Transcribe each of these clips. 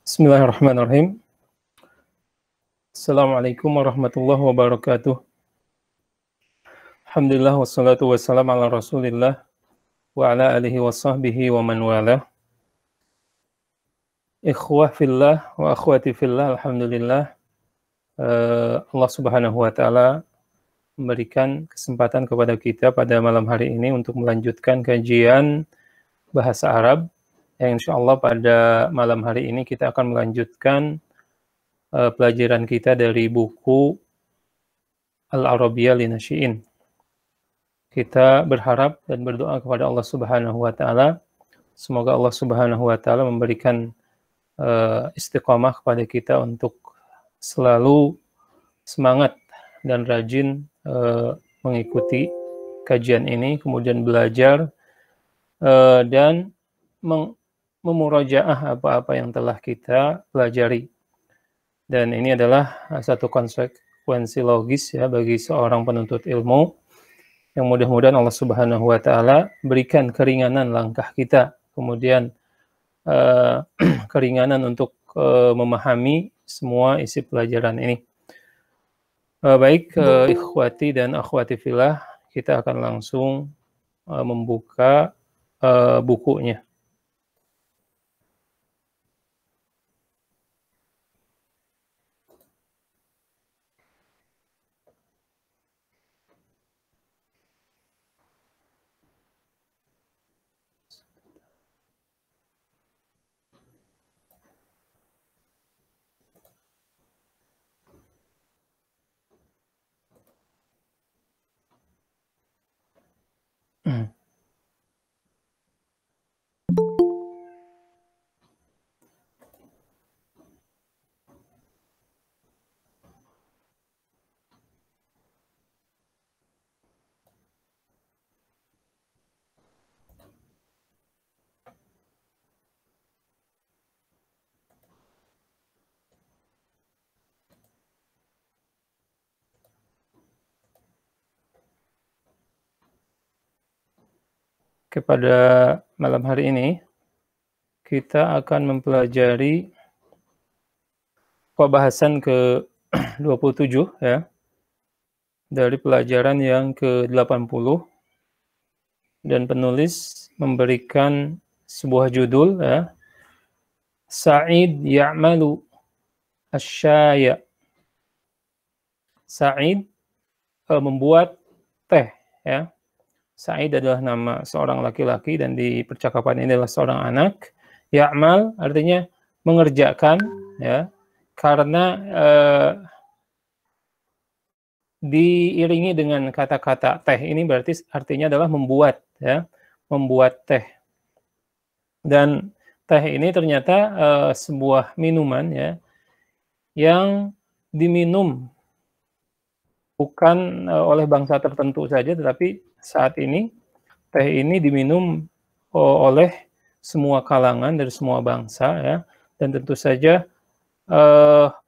Bismillahirrahmanirrahim. Assalamualaikum warahmatullahi wabarakatuh. Alhamdulillah wassalatu wassalam ala Rasulillah wa ala alihi wa sahbihi wa man wala. Ikhwah fillah wa akhwati fillah, alhamdulillah Allah Subhanahu wa taala memberikan kesempatan kepada kita pada malam hari ini untuk melanjutkan kajian bahasa Arab. Yang insyaallah pada malam hari ini kita akan melanjutkan pelajaran kita dari buku Al-Arabiyyah Linasyi'in. Kita berharap dan berdoa kepada Allah Subhanahu wa taala, semoga Allah Subhanahu wa taala memberikan istiqamah kepada kita untuk selalu semangat dan rajin mengikuti kajian ini, kemudian belajar dan memurajaah apa-apa yang telah kita pelajari. Dan ini adalah satu konsekuensi logis ya bagi seorang penuntut ilmu, yang mudah-mudahan Allah Subhanahu wa taala berikan keringanan langkah kita, kemudian keringanan untuk memahami semua isi pelajaran ini. Baik, ikhwati dan akhwati fillah, kita akan langsung membuka bukunya. Pada malam hari ini kita akan mempelajari pembahasan ke-27 ya, dari pelajaran yang ke-80, dan penulis memberikan sebuah judul ya, Sa'id ya'malu asyaya. Sa'id membuat teh ya. Sa'id adalah nama seorang laki-laki dan di percakapan ini adalah seorang anak. Ya'mal artinya mengerjakan ya, karena diiringi dengan kata-kata teh ini berarti artinya adalah membuat ya, membuat teh. Dan teh ini ternyata sebuah minuman ya yang diminum bukan oleh bangsa tertentu saja, tetapi saat ini teh ini diminum oleh semua kalangan dari semua bangsa ya, dan tentu saja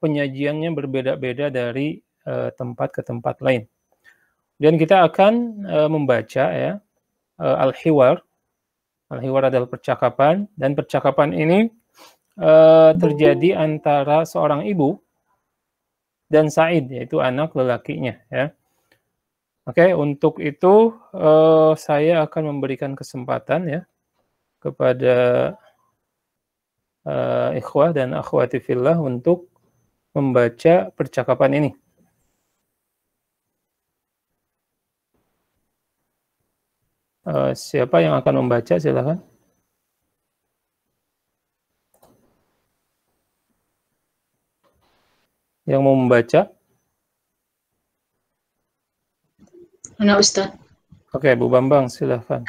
penyajiannya berbeda-beda dari tempat ke tempat lain. Dan kita akan membaca ya al-hiwar. Al-hiwar adalah percakapan, dan percakapan ini terjadi antara seorang ibu dan Sa'id, yaitu anak lelakinya ya. Oke, untuk itu saya akan memberikan kesempatan ya kepada ikhwah dan akhwati fillah untuk membaca percakapan ini. Siapa yang akan membaca, silakan. Yang mau membaca? Mana Ustaz? Oke, Bu Bambang, silakan.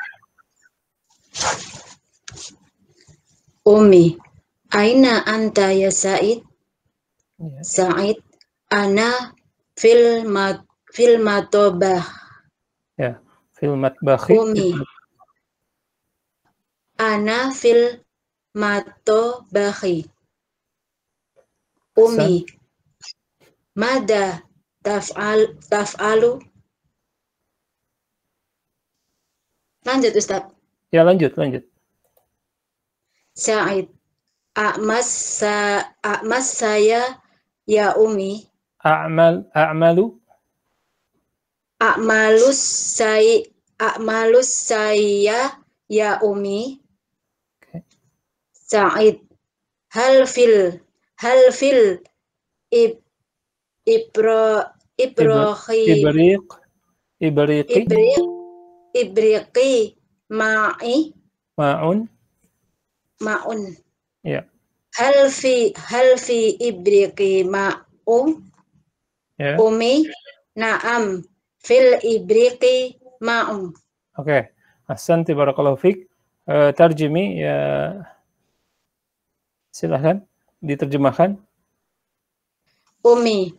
Umi, aina anta ya Sa'id? Ya. Sa'id, ana fil matobah. Ya, fil matbakhi. Umi, ana fil matobakhi. Umi, mada taf'alu? Lanjut Ustaz. Ya, lanjut. Sa'id. A'mas saya ya Umi. A'malu. A'malus saya ya Umi. Okay. Sa'id. Hal fil Ibrahim Ibriqi Ma'un. ma'un. Ya. Hal fi ibriqi ma'um. Ya. Umi. Na'am. Fil ibriqi ma'um. Oke. Ahsanti barakallahu fik. Tarjimi ya. Silahkan diterjemahkan. Umi.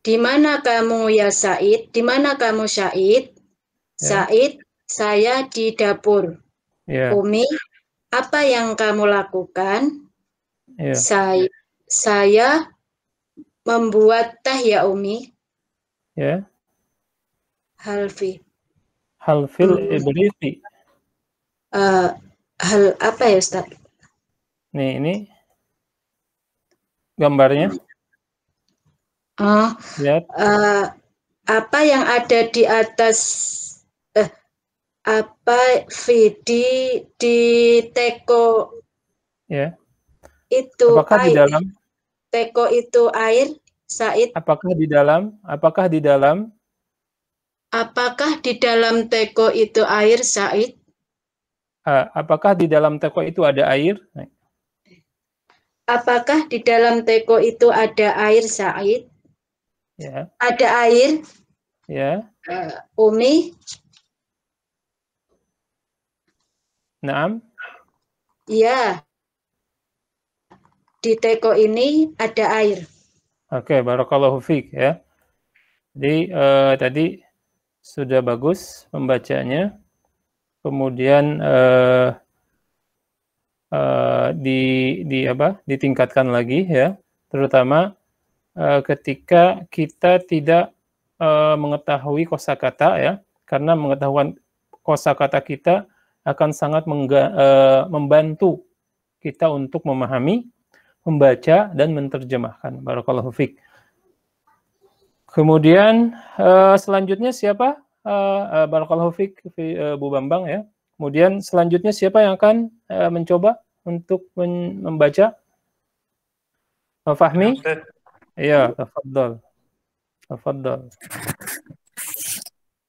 Di mana kamu ya Said? Di mana kamu Said? Ya. Said, saya di dapur. Ya. Umi, apa yang kamu lakukan? Ya. Saya membuat teh ya Umi. Ya. Hal fil ibriqi. Hal apa ya Ustaz? Nih, ini gambarnya. Lihat. Apa yang ada di atas apa di teko Ya. itu Apakah air. di dalam? Teko itu air, Said. Apakah di dalam? Apakah di dalam teko itu air, Said? Apakah di dalam teko itu ada air? Apakah di dalam teko itu ada air, Said? Ya. Ada air? Ya. Umi? Naam. Ya. Di teko ini ada air. Oke, barakallahu fiik ya. Jadi tadi sudah bagus membacanya. Kemudian ditingkatkan lagi ya, terutama ketika kita tidak mengetahui kosakata ya, karena mengetahuan kosakata kita akan sangat membantu kita untuk memahami, membaca dan menerjemahkan. Barakallahu fiik. Kemudian selanjutnya siapa? Barakallahu fiik Bu Bambang ya. Kemudian selanjutnya siapa yang akan mencoba untuk membaca? Fahmi? Iya, tafadhol. Tafadhol.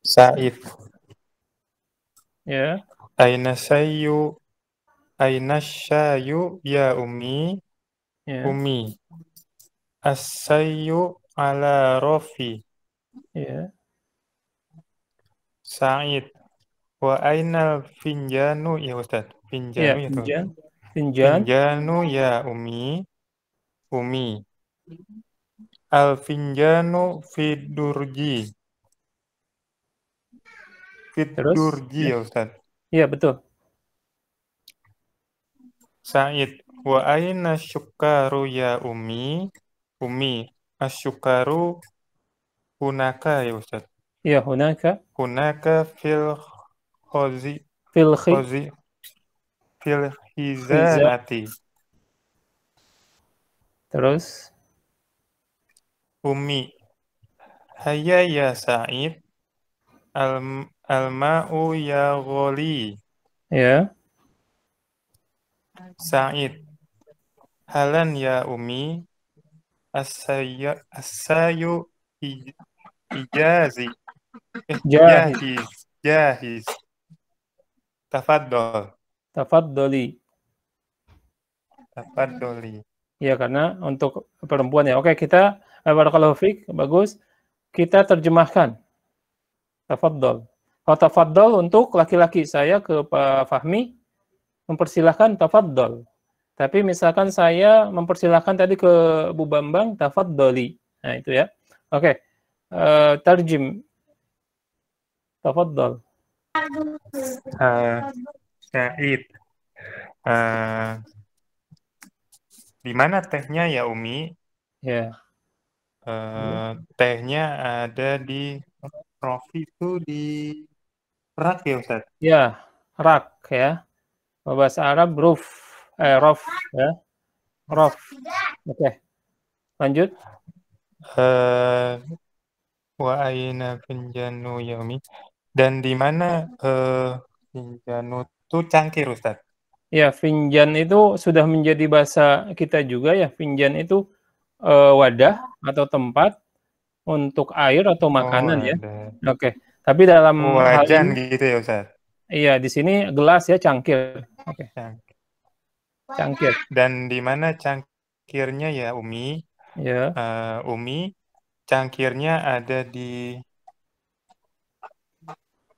Said. Ya. Aina syayu ya Umi. Ya. Umi. As-sayyu ala rofi. Ya. Said. Wa ainal finjanu ya Ustaz. Finjanu ya Finjan. Finjanu ya Umi. Umi. Al finjanu fidurji. Fidurji ya Ustaz. Iya, betul. Said. Wa aina syukaru ya Umi. Umi. Asyukaru hunaka ya Ustaz. Ya, hunaka. Hunaka fil hizanati. Terus. Umi. Hayya ya Said. Al-ma'u ya gholi. Ya. Said. Halan ya Umi. As-sayu ijazi. Jahiz. Tafaddol. Tafadholi. Ya, karena untuk perempuan ya. Oke, kita barakallahu fiik, bagus. Kita terjemahkan. Tafadhol. Kalau tafadhol untuk laki-laki, saya ke Pak Fahmi mempersilahkan tafadhol. Tapi misalkan saya mempersilahkan tadi ke Bu Bambang, tafadholi. Nah, itu ya. Oke. Tarjim. Tafadhol. Said. Di mana tehnya ya Umi? Ya. Tehnya ada di Rofi itu di rak ya Ustaz? Ya, rak ya. Bahasa Arab ruf. Rof ya. Rof. Oke. Lanjut. Wa aina finjanu yaumi. Dan di mana finjanu itu cangkir, Ustaz? Ya, finjan itu sudah menjadi bahasa kita juga ya. Finjan itu wadah atau tempat untuk air atau Oh, makanan ya. ada. Oke. Tapi dalam hal Wajan ini, gitu ya, Ustaz? iya di sini gelas ya, cangkir. Oke. Cangkir. Cangkir. Dan di mana cangkirnya ya, Umi? Ya. Umi, cangkirnya ada di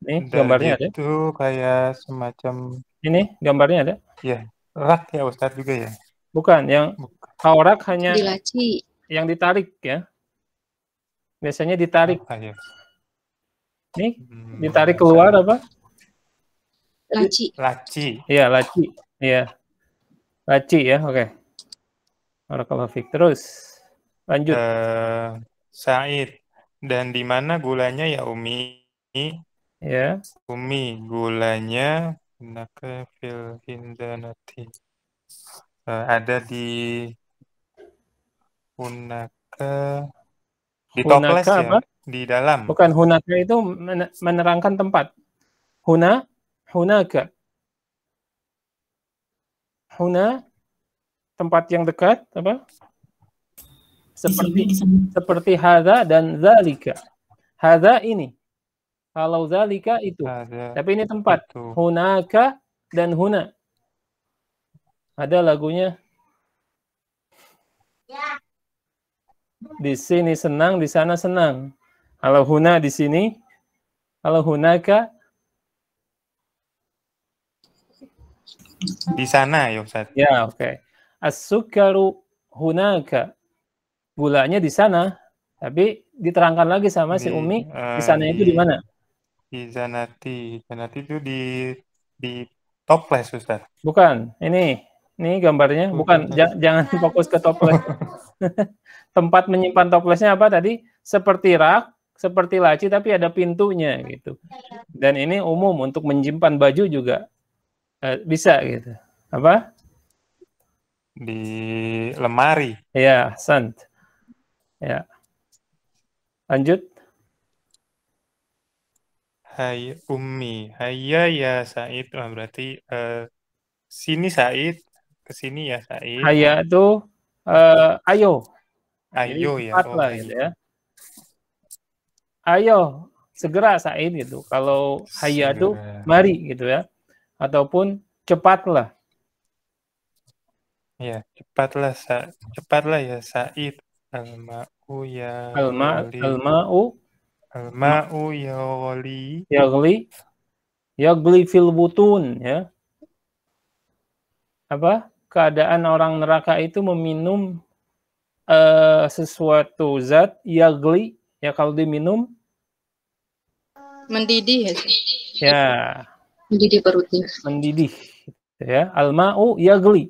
Ini gambarnya ada. itu kayak semacam Ini gambarnya ada. ya rak ya Ustadz juga ya. Bukan, yang kaurak hanya Di laci. yang ditarik ya. Biasanya ditarik. Apa ya? Nih, ditarik keluar apa? Laci. Laci. Iya, laci. Iya. Laci ya, oke. Barakallahu fiik. Terus lanjut. Said. Dan di mana gulanya ya Umi? Ya. Umi, gulanya hunaka fil hindanati. Ada di hunaka di toples Hunaka ya, apa? di dalam. Bukan, hunaka itu menerangkan tempat. Hunaka. Huna tempat yang dekat apa? Seperti hadza dan zalika. Hadza ini. Kalau zalika itu. Tapi ini tempat. Itu. Hunaka dan huna. Ada lagunya. Di sini senang, di sana senang. Kalau huna di sini, kalau hunaka di sana ya Ustaz. Ya, oke. As-sukaru hunaka. Gulanya di sana, tapi diterangkan lagi sama si Umi, di sana itu di mana? Di zanati. Zanati itu di toples Ustaz. Bukan, ini gambarnya. Bukan, jangan fokus ke toples. Tempat menyimpan toplesnya apa tadi? Seperti rak, seperti laci, tapi ada pintunya gitu. Dan ini umum untuk menyimpan baju juga bisa gitu. Apa? Di lemari. Ya, sant. Ya. Lanjut. Hai Ummi. Hayya ya Said. Berarti sini Said. Kesini ya Said. Hayya itu ayo. Ayo Jadi, ya. cepat lah gitu ya. Ayo, segera Said gitu. Kalau hayya itu mari gitu ya. Ataupun cepatlah. Ya, cepatlah ya Said. Al-ma'u ya ghali. Al-ma'u ya ghali. Yaghli fil butun ya. Apa? Keadaan orang neraka itu meminum sesuatu zat yaghli ya, kalau diminum mendidih ya. Mendidih perutnya. Mendidih ya. Al-ma'u yaghli.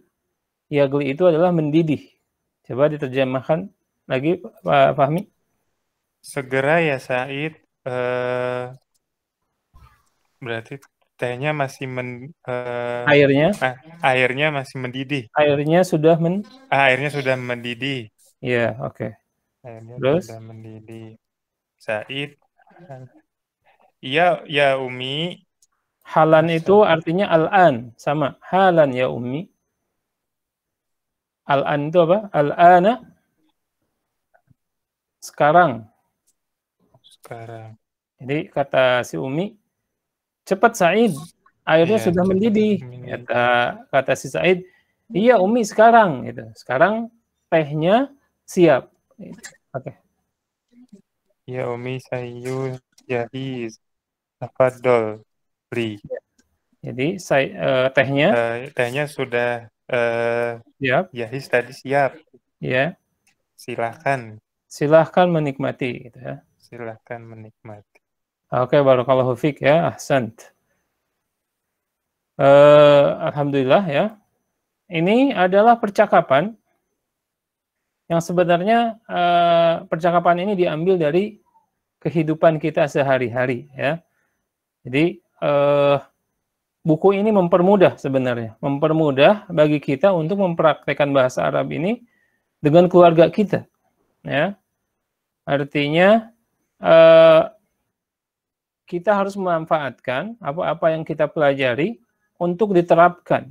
Yaghli itu adalah mendidih. Coba diterjemahkan lagi Pak Fahmi. Segera ya Said. Berarti tehnya masih airnya masih mendidih. Airnya sudah airnya sudah mendidih. Iya, oke. Airnya Terus? sudah mendidih. Said. Iya ya Umi. Halan itu artinya al-an, sama. Halan ya Umi. Al-an itu apa? Al-ana. Sekarang. Jadi kata si Umi, cepat Said, airnya sudah mendidih. Kata si Said, iya Umi sekarang. Gitu. Sekarang tehnya siap. Oke. Ya Umi sayu jahiz. Tafadhol. Beri. Jadi tehnya sudah siap. Jahiz tadi siap. Ya. Silahkan menikmati. Gitu ya. Silahkan menikmati. Oke, barakallahu fiik ya, ahsant. Alhamdulillah ya. Ini adalah percakapan yang sebenarnya percakapan ini diambil dari kehidupan kita sehari-hari ya. Jadi buku ini mempermudah sebenarnya, mempermudah bagi kita untuk mempraktekkan bahasa Arab ini dengan keluarga kita, ya. Artinya kita harus memanfaatkan apa-apa yang kita pelajari untuk diterapkan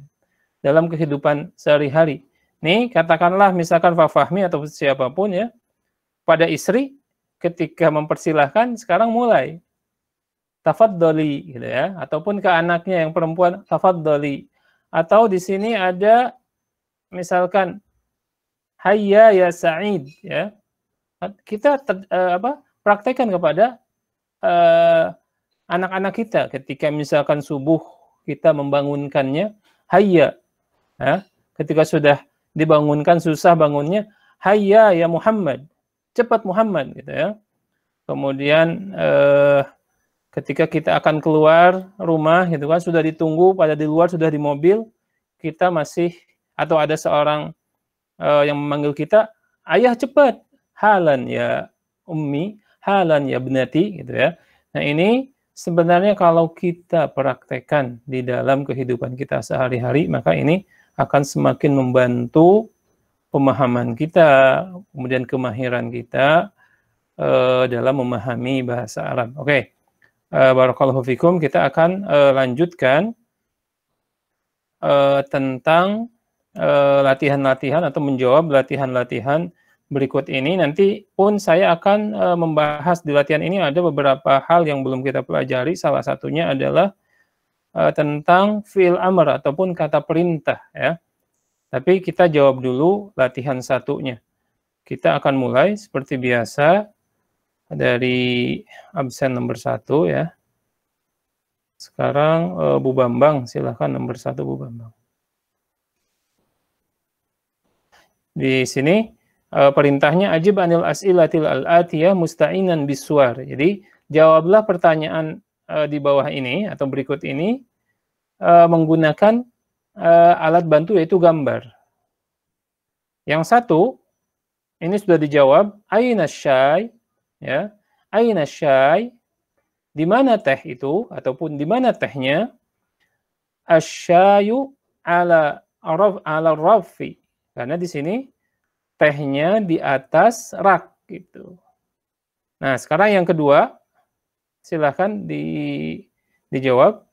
dalam kehidupan sehari-hari. Nih, katakanlah misalkan Pak Fahmi atau siapapun ya, pada istri ketika mempersilahkan sekarang mulai tafadholi gitu ya, ataupun ke anaknya yang perempuan tafadholi. Atau di sini ada misalkan hayya ya Sa'id ya. Kita praktekkan kepada anak-anak kita ketika misalkan subuh kita membangunkannya hayya ya. Ketika sudah dibangunkan susah bangunnya hayya ya Muhammad, cepat Muhammad gitu ya. Kemudian ketika kita akan keluar rumah gitu kan, sudah ditunggu pada di luar, sudah di mobil, kita masih atau ada seorang yang memanggil kita, ayah cepat, halan ya ummi, halan ya benati gitu ya. Nah, ini sebenarnya kalau kita praktekkan di dalam kehidupan kita sehari-hari, maka ini akan semakin membantu pemahaman kita, kemudian kemahiran kita dalam memahami bahasa Arab. Oke. Barakallahu fikum, kita akan lanjutkan tentang latihan-latihan atau menjawab latihan-latihan berikut ini. Nanti pun saya akan membahas di latihan ini ada beberapa hal yang belum kita pelajari. Salah satunya adalah tentang fi'il amr ataupun kata perintah ya. Tapi kita jawab dulu latihan satunya. Kita akan mulai seperti biasa dari absen nomor 1 ya. Sekarang Bu Bambang, silahkan nomor 1 Bu Bambang. Di sini perintahnya ajib anil as'ilatil al-atiyah musta'inan biswar. Jadi jawablah pertanyaan di bawah ini atau berikut ini menggunakan alat bantu yaitu gambar. Yang satu ini sudah dijawab, aina syai ya. Aina syai, di mana teh itu ataupun di mana tehnya? Asyayu ala rafi. Karena di sini tehnya di atas rak gitu. Nah, sekarang yang kedua, silakan dijawab.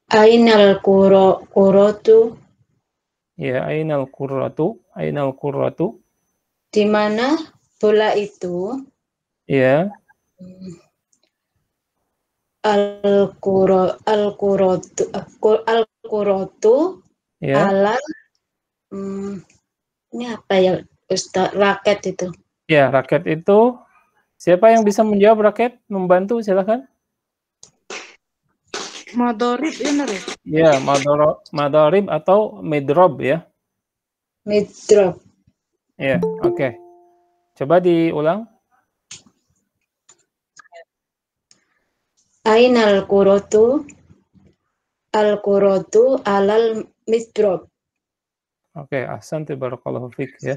Ainal qurratu. Ya, ainal qurratu, ainal qurratu. Di mana bola itu? Ya. Al-qurratu Ya. ala ini apa ya Ustaz? Raket itu. Ya, raket itu siapa yang bisa menjawab raket? Membantu silakan. Madorib benar ya? Ya, madorib atau midrob ya. Midrob. Ya, oke. Coba diulang. Ainal qurratu al-qurratu alal midrob. Oke, ahsan, barakallahu fik ya.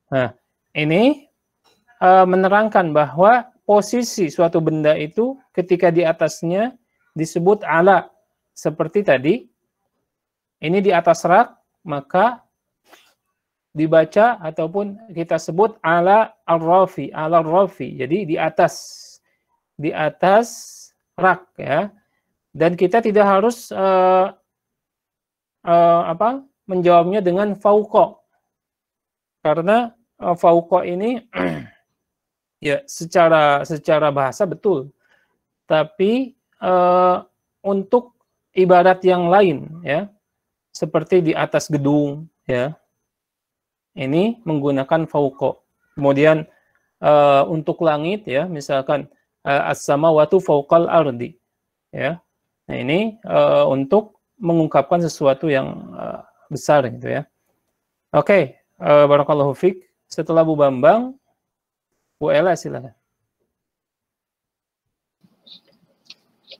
Nah, ini menerangkan bahwa posisi suatu benda itu ketika di atasnya disebut ala. Seperti tadi, ini di atas rak, maka dibaca ataupun kita sebut ala ar-rafi, ala ar-rafi. Jadi di atas rak ya. Dan kita tidak harus menjawabnya dengan fauqa. Karena fauqa ini ya secara bahasa betul. Tapi untuk ibarat yang lain ya, seperti di atas gedung ya, ini menggunakan fauqa. Kemudian untuk langit ya, misalkan as-samawatu fauqal ardi ya. Nah, ini untuk mengungkapkan sesuatu yang besar gitu ya. Oke, barakallahu fik. Setelah Bu Bambang, Bu Ella silakan.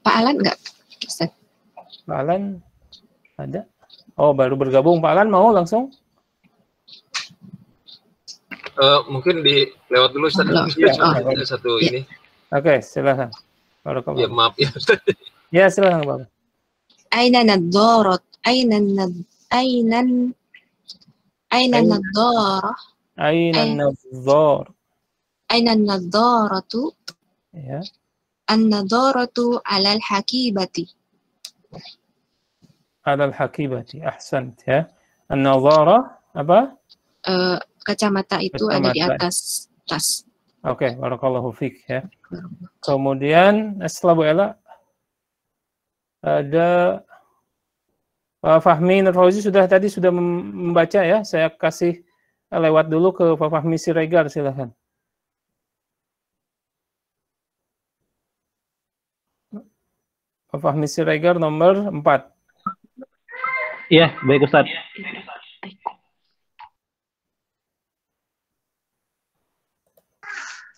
Pak Alan enggak? Pak Alan ada? Oh, baru bergabung. Pak Alan mau langsung? Mungkin lewat dulu Ustaz. Iya, Satu ini. Oke, silakan. Ya maaf ya Ustaz. Ya, silakan Bapak. Aina nadzarat? Aina nadzarah? Aina nadzar. Aina nadzaratu? Ya. An-nadzaratu 'alal hakibati. Alal hakibati. Ahsant ya. An-nadhara apa? Kacamata itu ada di Kacamata. atas tas. Oke, barakallahu fiik ya. Kemudian setelah Bu Ella ada Pak Fahmi Nur Fauzi sudah membaca ya. Saya kasih lewat dulu ke Pak Fahmi Siregar, silakan. Pak Fahmi Siregar nomor 4. Iya, baik Ustaz.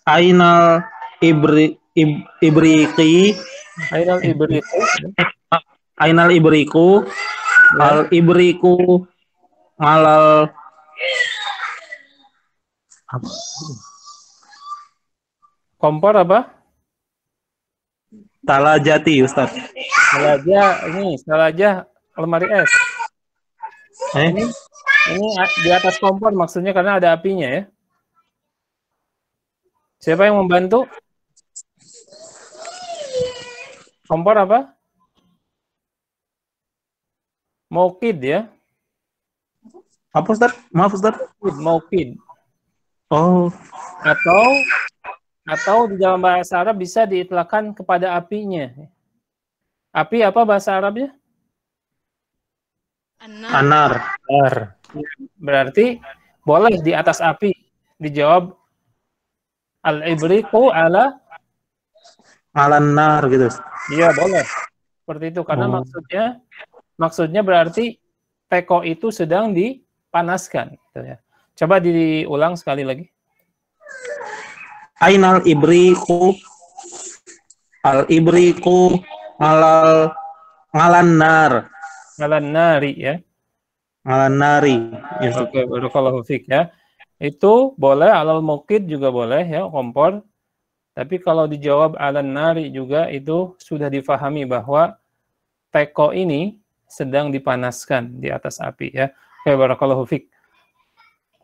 Ainal ibriqi. Ainal ibriqu. Ainal ibriqu. Al ibriqu alal apa? Kompor apa? Talajati Ustaz. Talajah lemari es. Ini di atas kompor maksudnya karena ada apinya ya. Siapa yang membantu? Kompor apa? Maukid ya. Apa Ustaz? Maaf Ustaz. Maukid. Oh. Atau di dalam bahasa Arab bisa diitlakkan kepada apinya. Api apa bahasa Arabnya? Anar. Berarti boleh di atas api. Dijawab al-ibriqu ala nar gitu. Iya, boleh. Seperti itu karena maksudnya berarti teko itu sedang dipanaskan gitu ya. Coba diulang sekali lagi. Ainal ibriqu al-ibriqu ngalan nari ya. Ngalan nari. Yes. Oke, barakallahu fiik ya. Itu boleh, alal muqid juga boleh ya, kompor. Tapi kalau dijawab alan nari juga itu sudah difahami bahwa teko ini sedang dipanaskan di atas api ya. Oke, barakallahu fiik.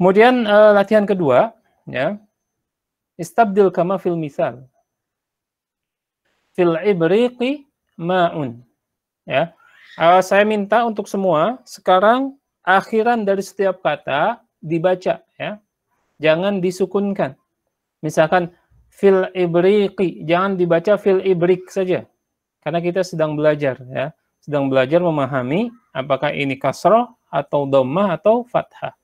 Kemudian latihan kedua ya. Istabdil kama fil misal. Fil ibriqi ma'un. Ya. Saya minta untuk semua sekarang akhiran dari setiap kata dibaca ya. Jangan disukunkan. Misalkan fil ibriqi, jangan dibaca fil ibrik saja. Karena kita sedang belajar ya. Sedang belajar memahami apakah ini kasrah atau dhammah atau fathah.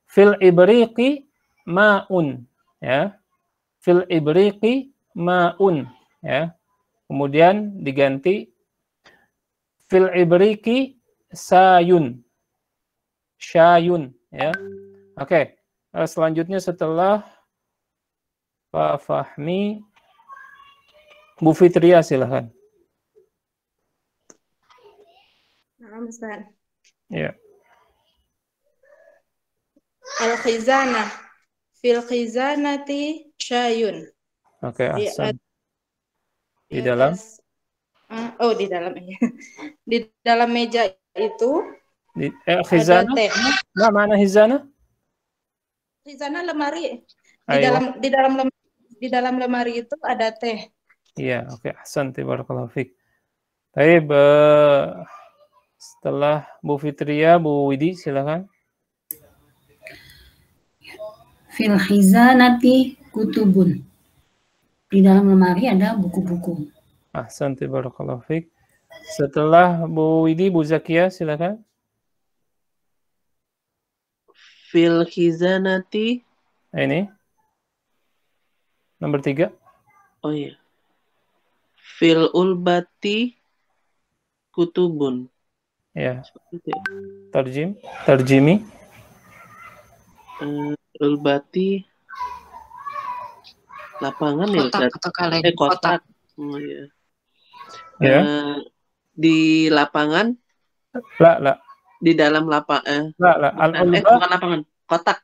Fil ibriqi ma'un ya. Fil ibriqi ma'un ya. Kemudian diganti fil ibriqi sayun. Syayun ya. Oke. Selanjutnya setelah Pak Fahmi, Bu Fitria silahkan. Ustaz. Ya. Al-khizanah. Fil khizanati syayun. Oke, ahsan. Di dalam? Di dalam ya. Di dalam meja itu khizanah? ada teh. Nah, mana khizanah? Khizanah lemari. Ayo. Di dalam lemari itu ada teh. Iya, oke, ahsan, barakallahu fiik. Baik, setelah Bu Fitria, Bu Widi silakan. Fil khizanati kutubun. Di dalam lemari ada buku-buku. Ahsan, barakallahu fiik. Setelah Bu Widi, Bu Zakia silakan. Fil khizanati. Ini. Nomor 3. Oh iya. Fil ulbati kutubun. Ya. Terjimi. Ulbati lapangan kotak, ya. Atau kalian kotak. Oh iya. Ya. Di lapangan. La. Di dalam lapangan. La. Bukan lapangan. Kotak.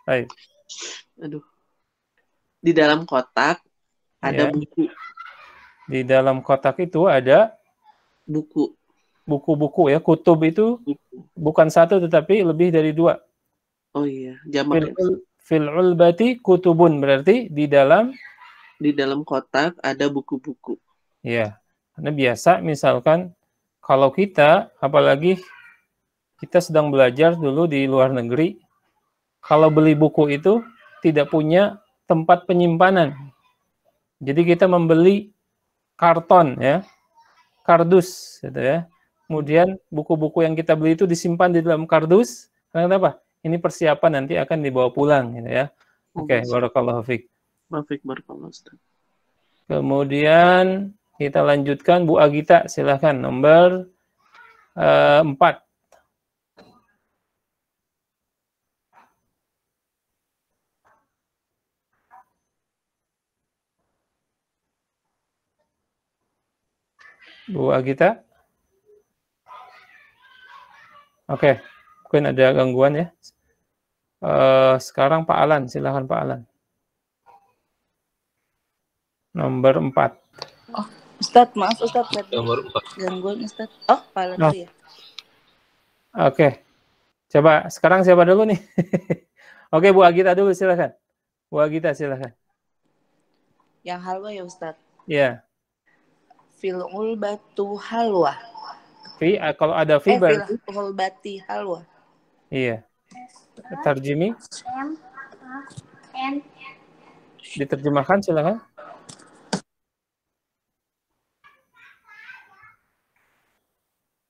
Baik. Aduh. Di dalam kotak ada Ya. buku. Di dalam kotak itu ada Buku. buku-buku ya. Kutub itu bukan satu tetapi lebih dari 2. Oh iya, jamak. Fil ulbati kutubun, berarti di dalam kotak ada buku-buku. Ya. Karena biasa misalkan kalau kita, apalagi kita sedang belajar dulu di luar negeri, kalau beli buku itu tidak punya tempat penyimpanan. Jadi kita membeli karton ya, kardus gitu ya. Kemudian buku-buku yang kita beli itu disimpan di dalam kardus. Kenapa? Ini persiapan nanti akan dibawa pulang gitu ya. Oke, barakallahu fiik. Barakallahu Ustaz. Kemudian kita lanjutkan Bu Agita, silahkan nomor 4. Bu Agita. Oke, mungkin ada gangguan ya. Sekarang Pak Alan, silahkan Pak Alan. Nomor 4. Oh, Ustadz, maaf Ustadz. Nomor 4. Gangguan Ustadz. Oh, Pak Alan dulu ya. Oke. Coba sekarang siapa dulu nih? Oke, Bu Agita dulu silahkan. Bu Agita silahkan. Yang halwa ya Ustadz. Iya. Fil'ul batu halwa. Kalau ada fi berarti fil'ul bati halwa. iya. Terjemi. Diterjemahkan silakan.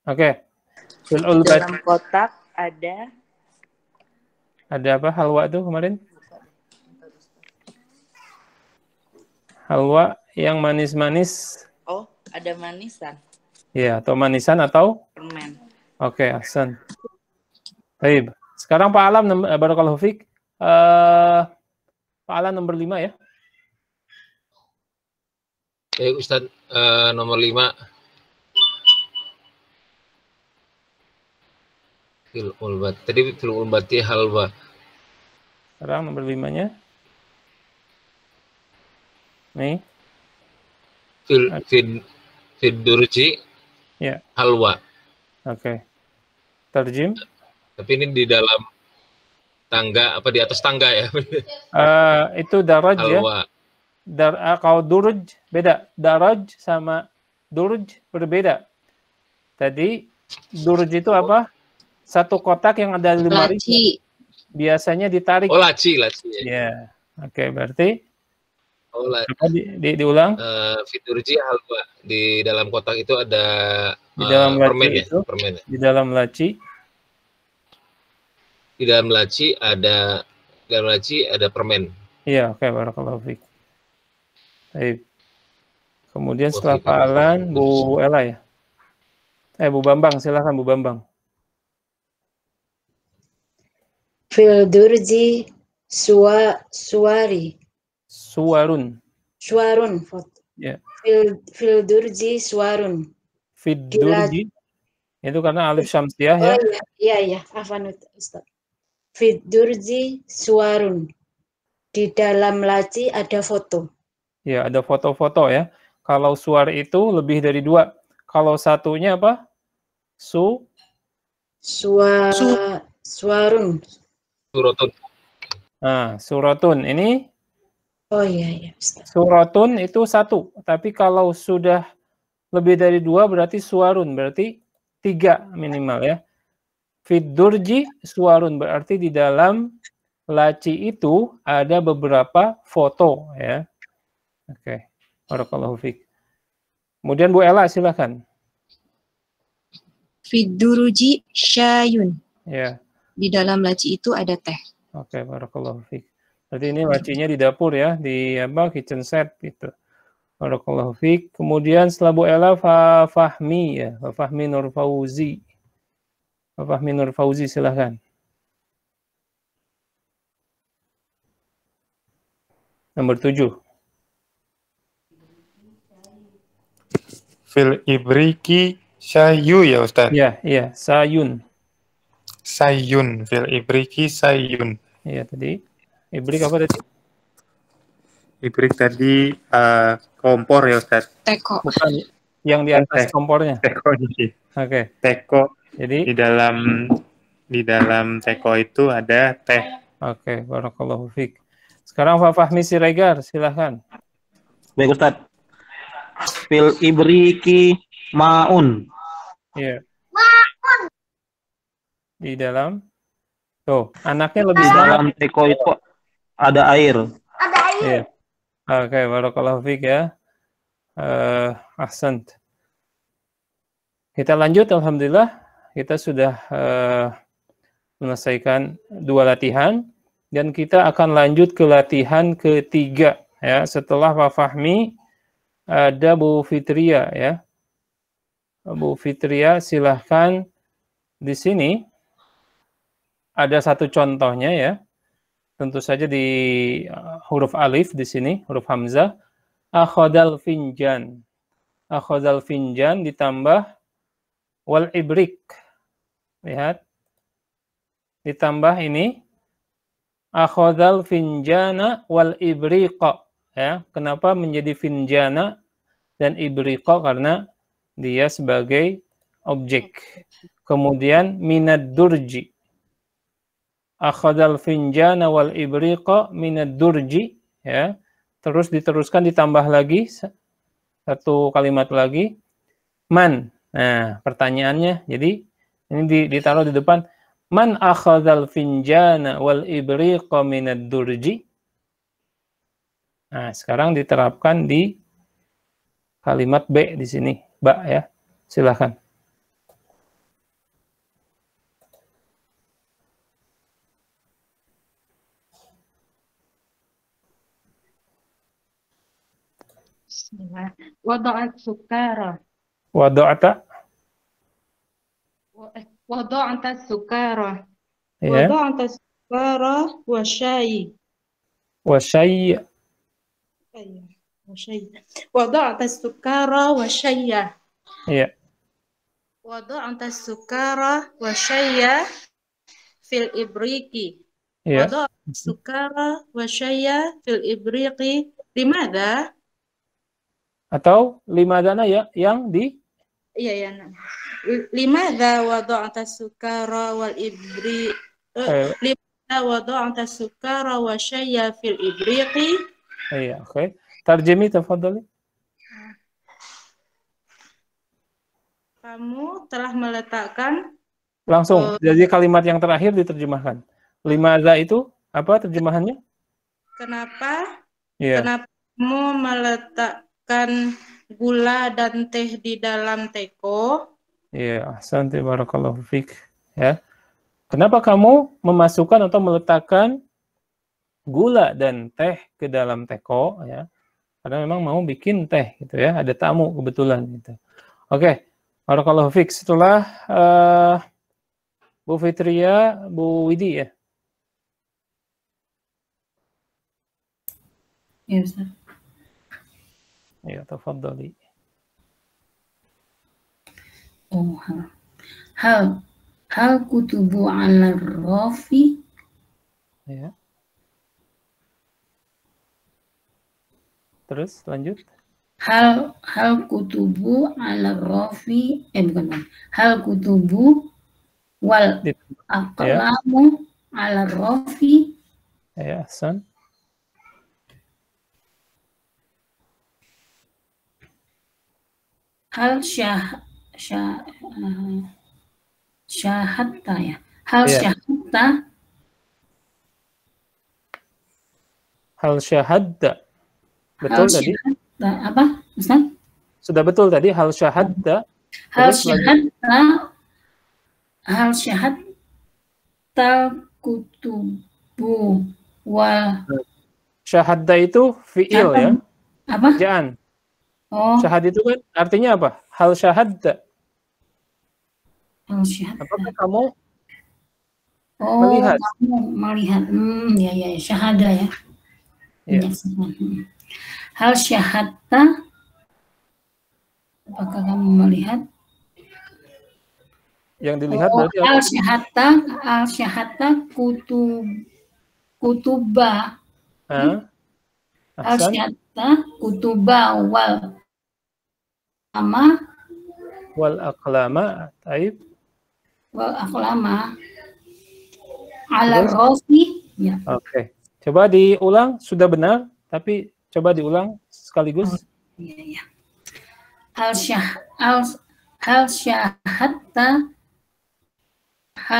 Oke. Fil'ul bati. Dalam kotak ada apa halwa itu kemarin? Halwa yang manis-manis. Oh, ada manisan. Iya, atau manisan atau permen. Oke, ahsan. Baik. Sekarang Pak Alam, barakallahu fiik. Pak Alam nomor 5 ya. Ustaz, nomor 5. Fil ulbat. Tadi fil ulbati halwa. Sekarang nomor 5-nya. Nih. Fil durji. Ya. Halwa. Oke. Terjem. Tapi ini di dalam tangga, apa di atas tangga ya? Itu daraj halwa. Ya. Kalau durj beda. Daraj sama durj berbeda. Tadi durj itu apa? Satu kotak yang ada 5 laci. Biasanya ditarik. Oh, laci. Ya. Oke, berarti oh, apa diulang? Fiturji halwa. Di dalam kotak itu ada di dalam laci permen itu, ya? Permen. Di dalam laci. Di dalam laci ada permen. Iya, oke, barakallahu fiik. Baik. Kemudian setelah Pak Alan, Bu Ella ya. Bu Bambang, silakan Bu Bambang. Fil durji suwarun. Ya. Fil durji suwarun. Fil durji. Itu karena alif syamsiah ya. Oh iya, afan Ustaz. Fil durji suwarun. Di dalam laci ada foto. Ya, ada foto-foto ya. Kalau suar itu lebih dari 2. Kalau satunya apa? Suwarun. Suratun. Nah, suratun ini. Oh iya, Ustaz. Suratun itu 1. Tapi kalau sudah lebih dari 2 berarti suarun. Berarti 3 minimal ya. Fid durji suarun. Berarti di dalam laci itu ada beberapa foto ya. Oke. Barakallahu fiik. Kemudian Bu Ella silakan. Fid durji syayun. Ya. Di dalam laci itu ada teh. Oke, barakallahu fiik. Berarti ini lacinya di dapur ya, di kitchen set gitu. Barakallahu fiik. Kemudian setelah Bu Ella Fahmi ya, Fahmi Nur Fauzi. Fahmi Nur Fauzi silakan. Nomor 7. Fil ibriki sayu ya Ustaz. Iya, sayun. Sayun, fil ibriki sayun. Iya tadi. Ibrik apa tadi? Ibrik tadi kompor ya Ustaz. Teko. Bukan yang di atas kompornya. Teko sih. Oke. Teko. Jadi di dalam teko itu ada teh. Oke, barakallahu fiik. Sekarang Pak Fahmi Siregar, silahkan. Baik Ustaz. Fil ibriki maun. Iya. Di dalam. Tuh, anaknya lebih Di semangat. dalam teko itu ada air. Iya. Oke, barakallahu fiik ya. Ahsant. Kita lanjut, alhamdulillah. Kita sudah menyelesaikan 2 latihan dan kita akan lanjut ke latihan ketiga ya. Setelah Pak Fahmi ada Bu Fitria ya. Bu Fitria silahkan, di sini ada satu contohnya ya. Tentu saja di huruf alif di sini, huruf hamzah. Akhadal finjan. Akhadal finjan ditambah wal ibrik. Lihat. Ditambah ini akhadal finjana wal ibriqa ya. Kenapa menjadi finjana dan ibriqa? Karena dia sebagai objek. Kemudian minad durji. Akhadal finjana wal ibriqa minad durji ya. Terus diteruskan ditambah lagi satu kalimat lagi man. Nah, pertanyaannya jadi ini ditaruh di depan. Man akhadhal finjana wal ibriqa minad durji. Nah, sekarang diterapkan di kalimat B di sini, Mbak ya. Silakan. Wada'at sukara. Wada'ata. Wada'at sukara. Ya. Wada'at sukara wa syai. Wa syai. Wada'at sukara wa syai. Iya. Wada'at sukara wa syai fil ibriqi. Iya. Wada'at sukara wa syai fil ibriqi. Limada? Atau limadana ya yang di Iya ya. Limadha wada'ta sukara wal ibri limadha wada'ta sukara wa syayya fil ibriqi. Iya, oke. Tarjimi tafadhali. Kamu telah meletakkan Langsung. Jadi kalimat yang terakhir diterjemahkan. Limadha itu apa terjemahannya? Kenapa? Iya. Kenapa kamu meletakkan gula dan teh di dalam teko? Iya, ahsanti barakallahu fiik. Ya. Kenapa kamu memasukkan atau meletakkan gula dan teh ke dalam teko ya? Karena memang mau bikin teh gitu ya, ada tamu kebetulan gitu. Oke, barakallahu fiik. Setelah Bu Fitria, Bu Widi ya. Ya, Ustaz. Ya, tafadhali. Oh, hal kutubu ala rafi. Ya. Terus lanjut. Hal kutubu ala rafi, bukan. Hal kutubu wal aqlamu ala rafi. Ya, ahsan. Hal syahadta ya. Hal syahadta. Hal syahadta. Betul tadi? Apa, Ustaz? Sudah betul tadi hal syahadta. Hal syahadta kutubu wal. Syahadta itu fi'il ya. Apa? Pekerjaan. Oh. Syahad itu kan artinya apa? Hal syahadta. Hal syahadta. Apakah kamu melihat? Kamu melihat. Ya, syahada ya. Ya. Hal syahadta. Apakah kamu melihat? Yang dilihat berarti al syahadta kutuba. Ahsan. Al-syahatta kutuba wal ama Wal aqlama. Taib. wal aqlama ala Terus? rofi. Ya. Oke. Coba diulang. Sudah benar, tapi coba diulang sekaligus. Iya, ya. Hal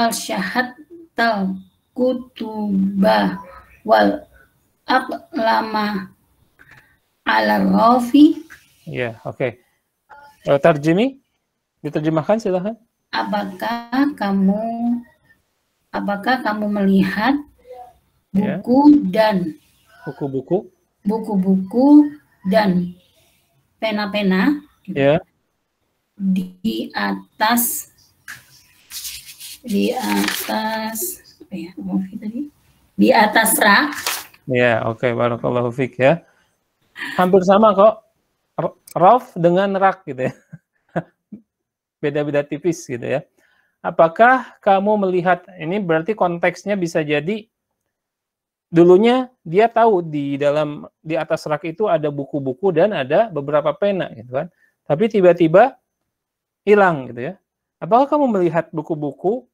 syahatta kutuba wal aqlama ala rofi. Ya, oke. Tarjimi, diterjemahkan silahkan. Apakah kamu melihat Ya. buku dan Buku-buku. dan pena-pena Ya. di atas apa ya, di atas rak. Ya, oke. Barakallahu fiik ya. Hampir sama kok. Raf dengan rak gitu ya. Beda-beda tipis gitu ya. Apakah kamu melihat, ini berarti konteksnya bisa jadi dulunya dia tahu di atas rak itu ada buku-buku dan ada beberapa pena gitu kan. Tapi tiba-tiba hilang gitu ya. Apakah kamu melihat buku-buku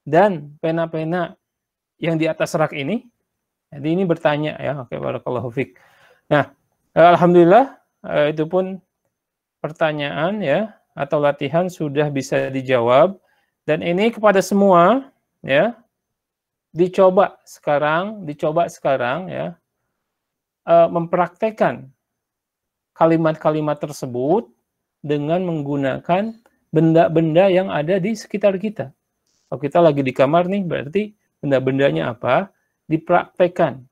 dan pena-pena yang di atas rak ini? Jadi ini bertanya ya. Oke, barakallahu fiik. Nah, alhamdulillah itu pun pertanyaan ya atau latihan sudah bisa dijawab, dan ini kepada semua ya, dicoba sekarang ya, mempraktekkan kalimat-kalimat tersebut dengan menggunakan benda-benda yang ada di sekitar kita. Kalau kita lagi di kamar nih, berarti benda-bendanya apa? Dipraktekkan,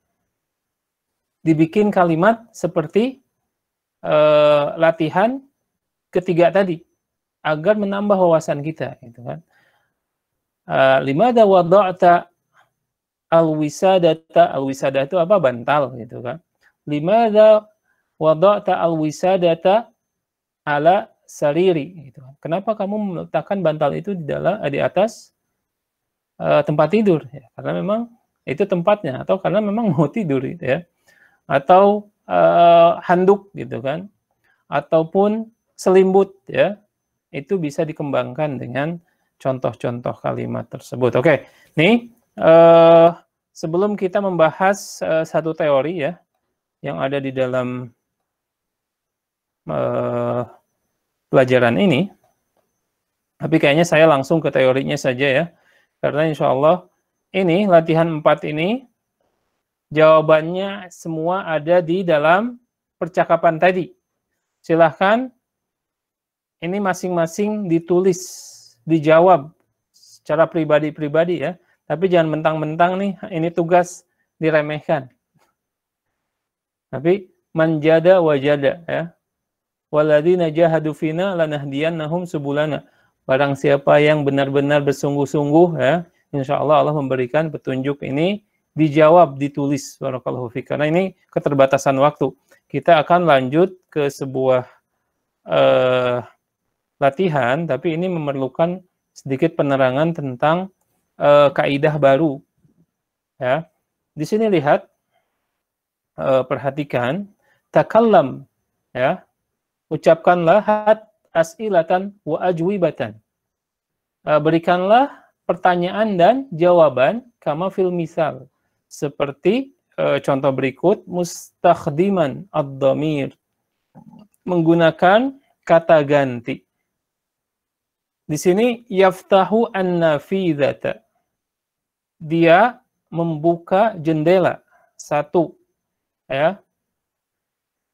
dibikin kalimat seperti latihan ketiga tadi agar menambah wawasan kita, gitu kan. Limada wada'ta al-wisadata, al-wisadah itu apa? Bantal, gitu kan. Limada wada'ta al-wisadata ala sariri, gitu kan. Kenapa kamu meletakkan bantal itu di atas tempat tidur? Ya, karena memang itu tempatnya, atau karena memang mau tidur, gitu ya. Atau handuk gitu kan, ataupun selimbut ya, itu bisa dikembangkan dengan contoh-contoh kalimat tersebut. Oke, nih sebelum kita membahas satu teori ya yang ada di dalam pelajaran ini, tapi kayaknya saya langsung ke teorinya saja ya, karena insya Allah ini latihan 4 ini jawabannya semua ada di dalam percakapan tadi. Silahkan ini masing-masing ditulis, dijawab secara pribadi-pribadi ya. Tapi jangan mentang-mentang nih, ini tugas diremehkan. Tapi manjada wajada ya. Waladina jahadu fina lanahdiyannahum subulana. Barang siapa yang benar-benar bersungguh-sungguh ya, insya Allah Allah memberikan petunjuk ini. Dijawab, ditulis, barakallahu fiik. Karena ini keterbatasan waktu. Kita akan lanjut ke sebuah latihan, tapi ini memerlukan sedikit penerangan tentang kaidah baru. Ya, di sini lihat, perhatikan, takallam, ya, ucapkanlah as'ilatan wa ajwibatan. Berikanlah pertanyaan dan jawaban kama fil misal. Seperti contoh berikut, mustakhdiman ad-dhamir, menggunakan kata ganti. Di sini yaftahu an-nafidhata, dia membuka jendela. Satu ya,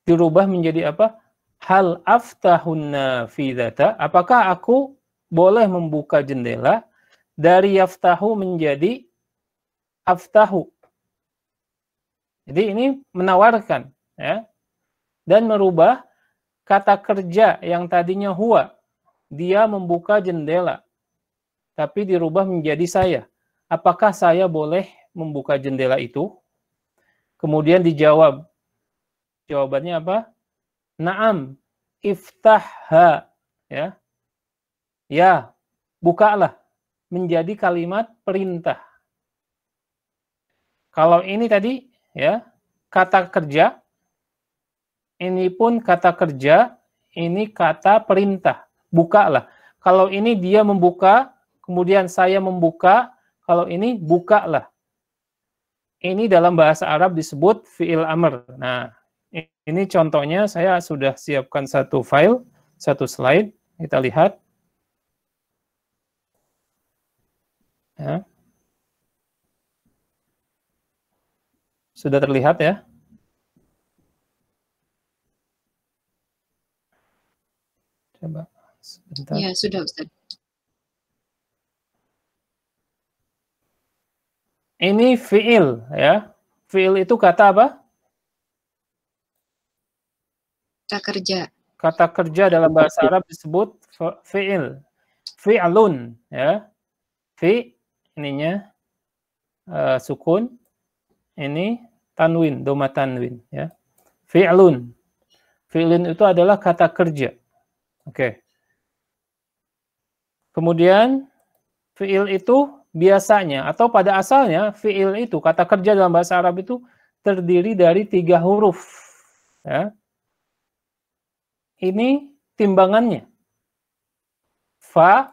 dirubah menjadi apa? Hal aftahun nafidhata, apakah aku boleh membuka jendela? Dari yaftahu menjadi aftahu. Jadi ini menawarkan ya, dan merubah kata kerja yang tadinya huwa, dia membuka jendela, tapi dirubah menjadi saya. Apakah saya boleh membuka jendela itu? Kemudian dijawab. Jawabannya apa? Naam, iftahha, ya. Ya, bukalah, menjadi kalimat perintah. Kalau ini tadi ya kata kerja, ini pun kata kerja, ini kata perintah. Bukalah. Kalau ini dia membuka, kemudian saya membuka, kalau ini bukalah. Ini dalam bahasa Arab disebut fi'il amr. Nah, ini contohnya saya sudah siapkan satu file, satu slide. Kita lihat. Ya. Sudah terlihat ya? Coba sebentar. Ya, sudah Ustaz. Ini fi'il ya. Fi'il itu kata apa? Kata kerja. Kata kerja dalam bahasa Arab disebut fi'il. Fi'lun ya. Fi ininya sukun, ini tanwin, doma tanwin ya. Fi'lun. Fi'lun itu adalah kata kerja. Oke. Kemudian fi'il itu biasanya atau pada asalnya fi'il itu kata kerja dalam bahasa Arab itu terdiri dari 3 huruf ya. Ini timbangannya. Fa,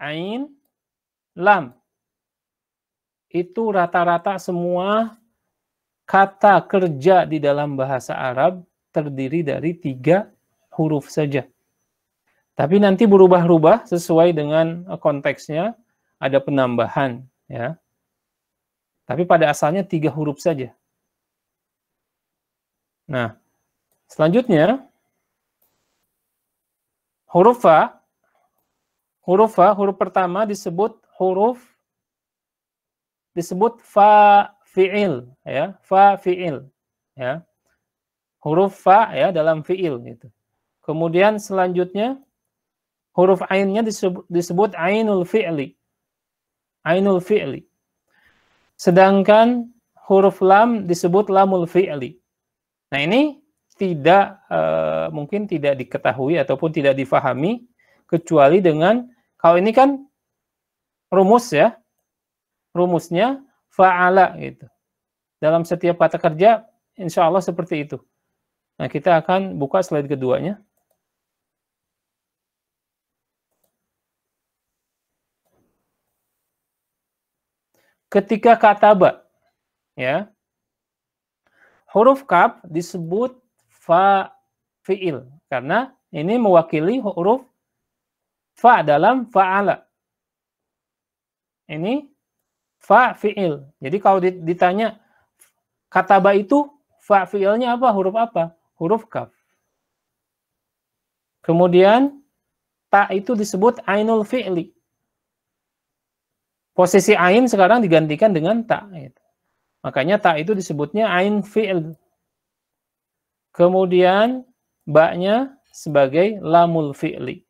ain, lam. Itu rata-rata semua kata kerja di dalam bahasa Arab terdiri dari 3 huruf saja. Tapi nanti berubah-ubah sesuai dengan konteksnya, ada penambahan ya. Tapi pada asalnya 3 huruf saja. Nah, selanjutnya huruf fa, huruf pertama disebut fa fi'il ya, fa fi'il ya. Huruf fa ya dalam fi'il gitu. Kemudian selanjutnya huruf ainnya disebut ainul fi'li. Ainul fi'li. Sedangkan huruf lam disebut lamul fi'li. Nah, ini tidak mungkin tidak diketahui ataupun tidak difahami kecuali dengan, kalau ini kan rumus ya. Rumusnya fa'ala gitu. Dalam setiap kata kerja insya Allah seperti itu. Nah, kita akan buka slide keduanya. Ketika kata ba, ya, huruf kaf disebut fa fi'il karena ini mewakili huruf fa dalam fa'ala. Ini fa fi'il. Jadi kalau ditanya kata ba itu fa fi'ilnya apa? Huruf apa? Huruf kaf. Kemudian ta itu disebut ainul fi'li. Posisi ain sekarang digantikan dengan ta. Makanya ta itu disebutnya ain fi'il. Kemudian ba-nya sebagai lamul fi'li.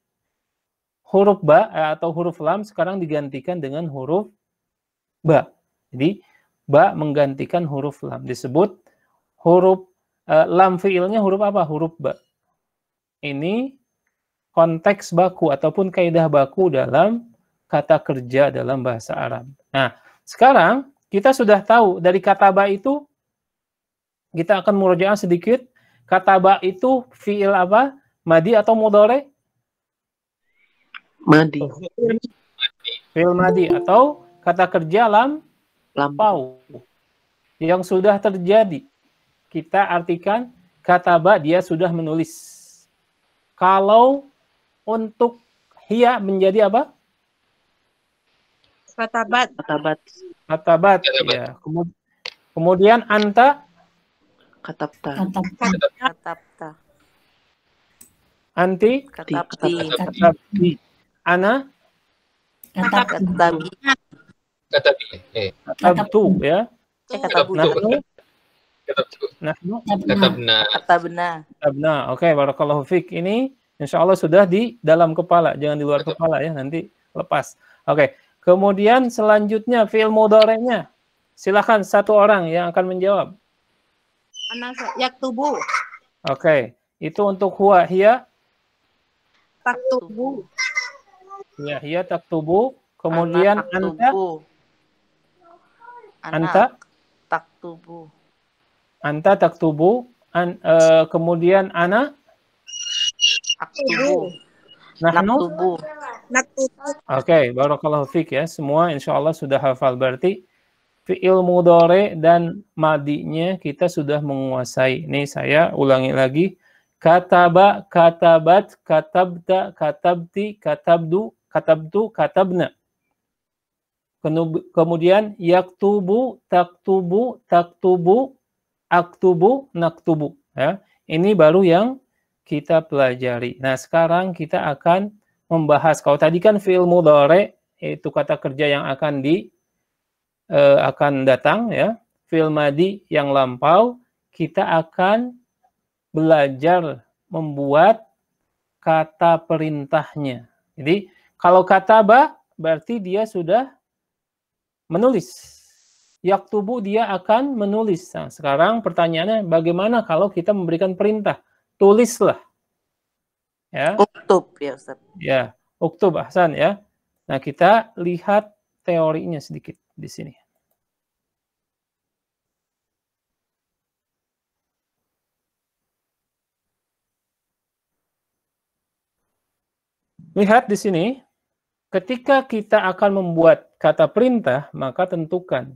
Huruf ba atau huruf lam sekarang digantikan dengan huruf ba. Jadi ba menggantikan huruf lam. Disebut huruf lam fi'ilnya huruf apa? Huruf ba. Ini konteks baku ataupun kaidah baku dalam kata kerja dalam bahasa Arab. Nah, sekarang kita sudah tahu dari kata ba itu, kita akan murojaah sedikit. Kata ba itu fi'il apa? Madi atau mudhari? Madi. Fi'il madi atau kata kerja lampau yang sudah terjadi. Kita artikan kata ba dia sudah menulis. Kalau untuk hiya menjadi apa? Katabat. Katabat. Ya. Kemudian anta? Katapta. Anti? Katapti. Ana? Katabi. Katabtu ya. Katabu. Nahnu? Katabna. Oke, barakallahu fiik. Ini insya Allah sudah di dalam kepala, jangan di luar kepala ya, nanti lepas. Oke. Kemudian selanjutnya fi'il mudhari'nya. Silakan satu orang yang akan menjawab. Yaktubu. Oke, itu untuk huwa, hiya. Taktubu. Ya, hiya taktubu. Kemudian anta. Anta. taktubu. Anta taktubu. Kemudian ana Aktubu. nahnu. Naktubu. Oke, barakallahu fiik ya. Semua insya Allah sudah hafal. Berarti fi'il mudhari dan madinya kita sudah menguasai. Nih saya ulangi lagi. Kataba, katabat, katabta, katabti, katabdu, katabtu, katabna. Kemudian yaktubu, taktubu, taktubu, aktubu, naktubu. Ya, ini baru yang kita pelajari. Nah, sekarang kita akan membahas. Kalau tadi kan fi'il mudhari itu kata kerja yang akan akan datang ya. Fi'il madi yang lampau, kita akan belajar membuat kata perintahnya. Jadi kalau kataba berarti dia sudah menulis. Yaktubu dia akan menulis. Nah, sekarang pertanyaannya bagaimana kalau kita memberikan perintah? Tulislah. Ya. Uktub ya Ustaz. Ya, uktub ahsan ya. Nah, kita lihat teorinya sedikit di sini. Lihat di sini, ketika kita akan membuat kata perintah, maka tentukan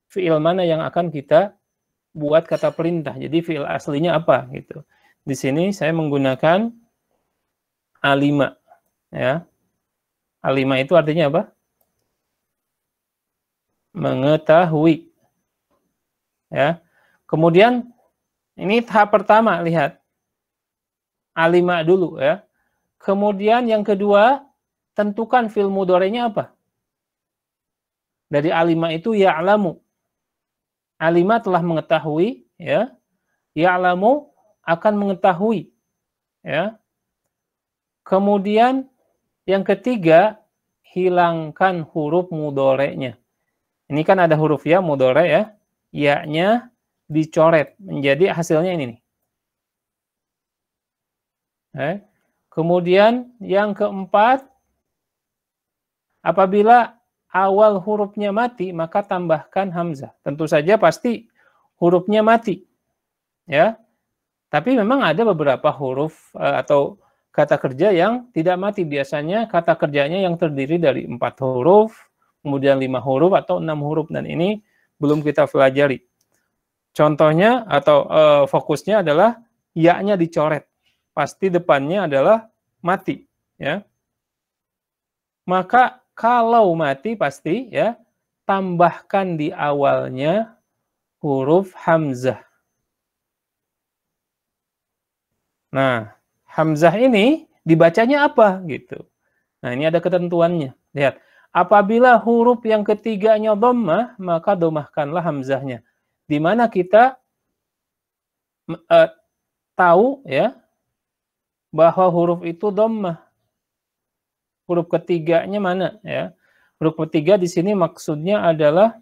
fi'il mana yang akan kita buat kata perintah. Jadi fi'il aslinya apa gitu. Di sini saya menggunakan alima ya. Alima itu artinya apa? Mengetahui. Ya. Kemudian ini tahap pertama, lihat. Alima dulu ya. Kemudian yang kedua, tentukan fi'il mudhari'nya apa? Dari alima itu ya'lamu. Alima telah mengetahui ya. Ya'lamu akan mengetahui ya. Kemudian yang ketiga, hilangkan huruf mudhari'nya. Ini kan ada huruf ya mudhari' ya. Ya-nya dicoret menjadi hasilnya ini nih. Kemudian yang keempat, apabila awal hurufnya mati, maka tambahkan hamzah. Tentu saja pasti hurufnya mati. Ya. Tapi memang ada beberapa huruf atau kata kerja yang tidak mati. Biasanya kata kerjanya yang terdiri dari 4 huruf, kemudian 5 huruf atau 6 huruf. Dan ini belum kita pelajari. Contohnya atau fokusnya adalah ya-nya dicoret. Pasti depannya adalah mati, ya. Maka kalau mati pasti ya tambahkan di awalnya huruf hamzah. Nah, hamzah ini dibacanya apa gitu. Nah, ini ada ketentuannya. Lihat, apabila huruf yang ketiganya dhammah, maka dhammahkanlah hamzahnya. Di mana kita tahu ya bahwa huruf itu dhammah. Huruf ketiganya mana ya? Huruf ketiga di sini maksudnya adalah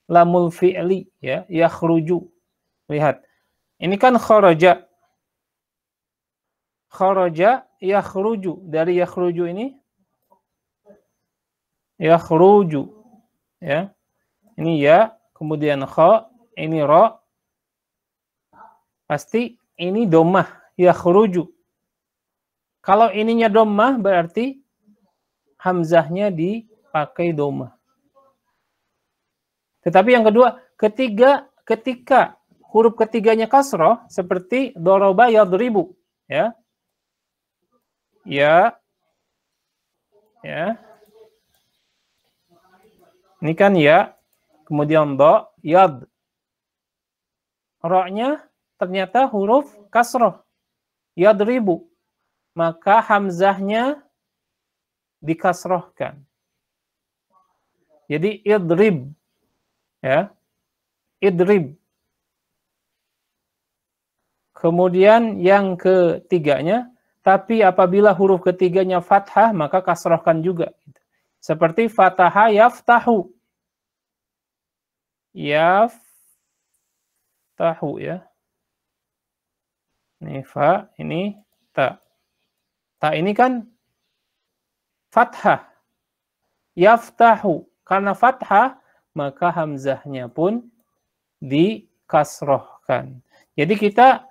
lamul fi'li ya, yakhruju. Lihat. Ini kan kharaja. Kharaja yakhruju. Dari yakhruju ini yakhruju ya. Ini ya, kemudian kha, ini ra. Pasti ini dhammah, yakhruju. Kalau ininya dhammah berarti hamzahnya dipakai dhammah. Tetapi yang kedua, ketika huruf ketiganya kasrah seperti daraba yadribu, ya. Ya. Ya. Ini kan ya, kemudian dha, yad. Ra-nya ternyata huruf kasrah. Yadribu. Maka hamzahnya dikasrohkan. Jadi idrib. Ya. Idrib. Kemudian yang ketiganya, tapi apabila huruf ketiganya fathah, maka kasrohkan juga. Seperti fataha yaftahu. Yaftahu ya. Ini fa, ini ta. Ta ini kan fathah. Yaftahu. Karena fathah, maka hamzahnya pun dikasrohkan. Jadi kita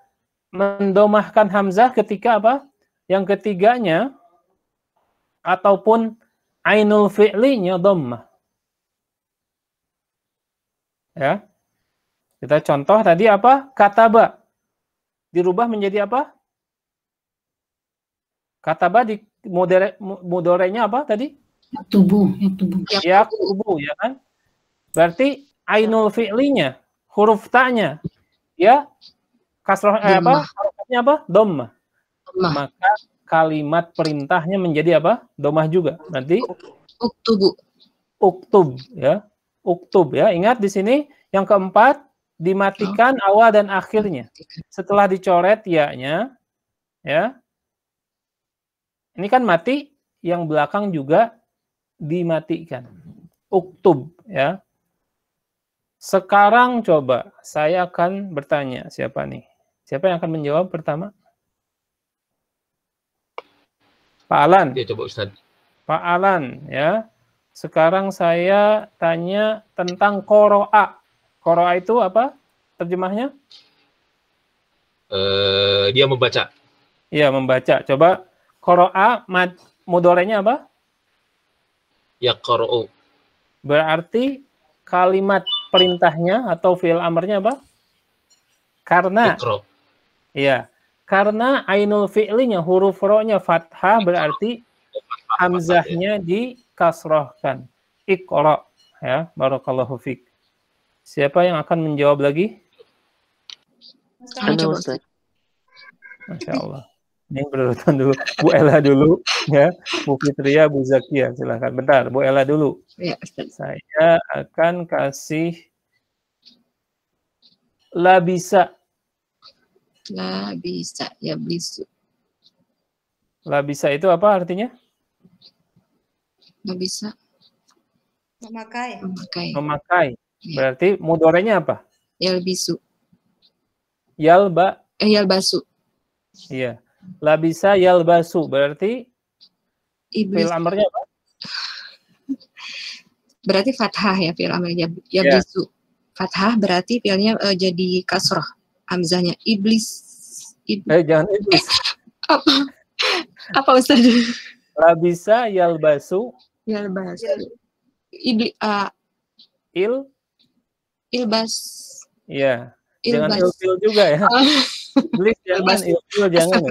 mendomahkan hamzah ketika apa? Yang ketiganya ataupun ainul fi'linya dhammah. Ya. Kita contoh tadi apa? Kataba. Dirubah menjadi apa? Kataba di mudorenya apa tadi? Yaktubu. Yaktubu, ya kan? Berarti ainul fi'linya, huruf ta'nya, ya kasroh apa? Harokatnya apa? Dhammah. Maka kalimat perintahnya menjadi apa? Dhammah juga. Nanti Uktubu. uktub, ya. Uktub, ya. Ingat di sini yang keempat dimatikan awal dan akhirnya. Setelah dicoret ya-nya, ya. Ini kan mati, yang belakang juga dimatikan. Uktub, ya. Sekarang coba saya akan bertanya, siapa nih? Siapa yang akan menjawab pertama? Pak Alan. Ya, coba Ustaz. Pak Alan, ya. Sekarang saya tanya tentang qoro'a. Qoro'a itu apa terjemahnya? Dia membaca. Iya, membaca. Coba qoro'a mudorenya apa? Yaqra'u. Berarti kalimat perintahnya atau fi'il amrnya apa? Karena. Iqra. Iya. Karena ainul fi'linya huruf ro-nya fathah berarti hamzahnya dikasrohkan. Iqra, ya. Barakallahu fiik. Siapa yang akan menjawab lagi? Ana Ustaz. Masya Allah. Ini berurutan dulu. Bu Ella dulu, ya. Bu Fitria, Bu Zakia, silakan. Bentar, Bu Ella dulu. Ya, Ustaz. Saya akan kasih la bisa. La bisa, ya blisu. La bisa itu apa artinya? La bisa. Memakai. Memakai. Berarti mudorenya apa? Yalbisu. Yalbasu. Iya. La bisa yalbasu. Berarti Iblis. fi'il amrnya apa? Berarti fathah ya fi'il amrnya. Yalbisu. Fathah berarti fi'ilnya jadi kasroh. Hamzahnya iblis. Jangan iblis. Apa Ustaz? La bisa yalbasu. Yalbasu. Ilbas. Iya. Jangan ilfil juga ya. Iblis jangan, ilfil jangan.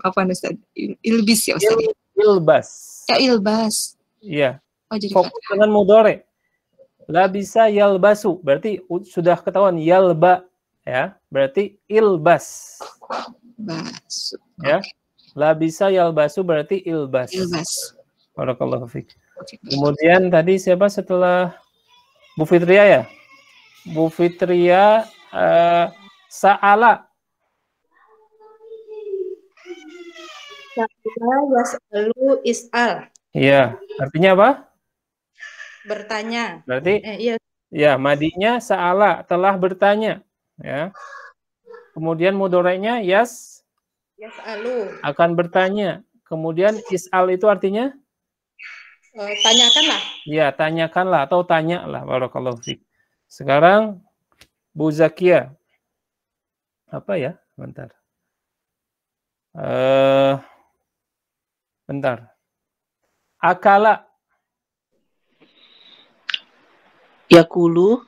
Apa Ustaz? Ilbis ya Ustaz? Ilbas. Ya ilbas. Iya. Oh, jadi fokus dengan mudhari. La bisa yalbasu. Berarti sudah ketahuan yalba. Ya, berarti ilbas. Basu. Ya. La bisa yalbasu berarti ilbas. Ilbas. Barakallahu fiik. Kemudian tadi siapa setelah Bu Fitria ya? Bu Fitria sa'ala. Sa'ala yas'alu is'al. Iya, artinya apa? Bertanya. Berarti Iya. ya, madinya sa'ala, telah bertanya. Ya. Kemudian mudhari'nya yas'alu. akan bertanya. Kemudian is'al itu artinya? Tanyakanlah. Ya, tanyakanlah atau tanyalah. Barakallahu fiik. Sekarang Bu Zakia. Apa ya? Bentar. Bentar. Akala. Yakulu.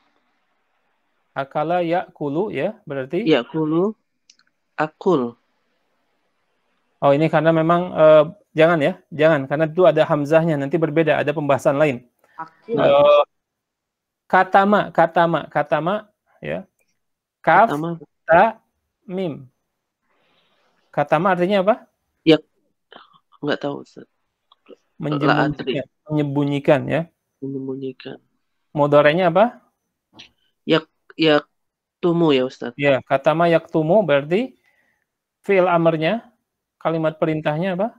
Akala yakulu ya, berarti? Yakulu. Akul. Oh, ini karena memang jangan ya, jangan karena itu ada hamzahnya, nanti berbeda, ada pembahasan lain. Katama ya. Kaf ta mim. Katama artinya apa? Ya, enggak tahu Ustaz. Menyembunyikan ya. Menyembunyikan. Mudhari'nya apa? Yaktumu ya Ustaz. Ya, katama yaktumu berarti fi'il amrnya, kalimat perintahnya apa?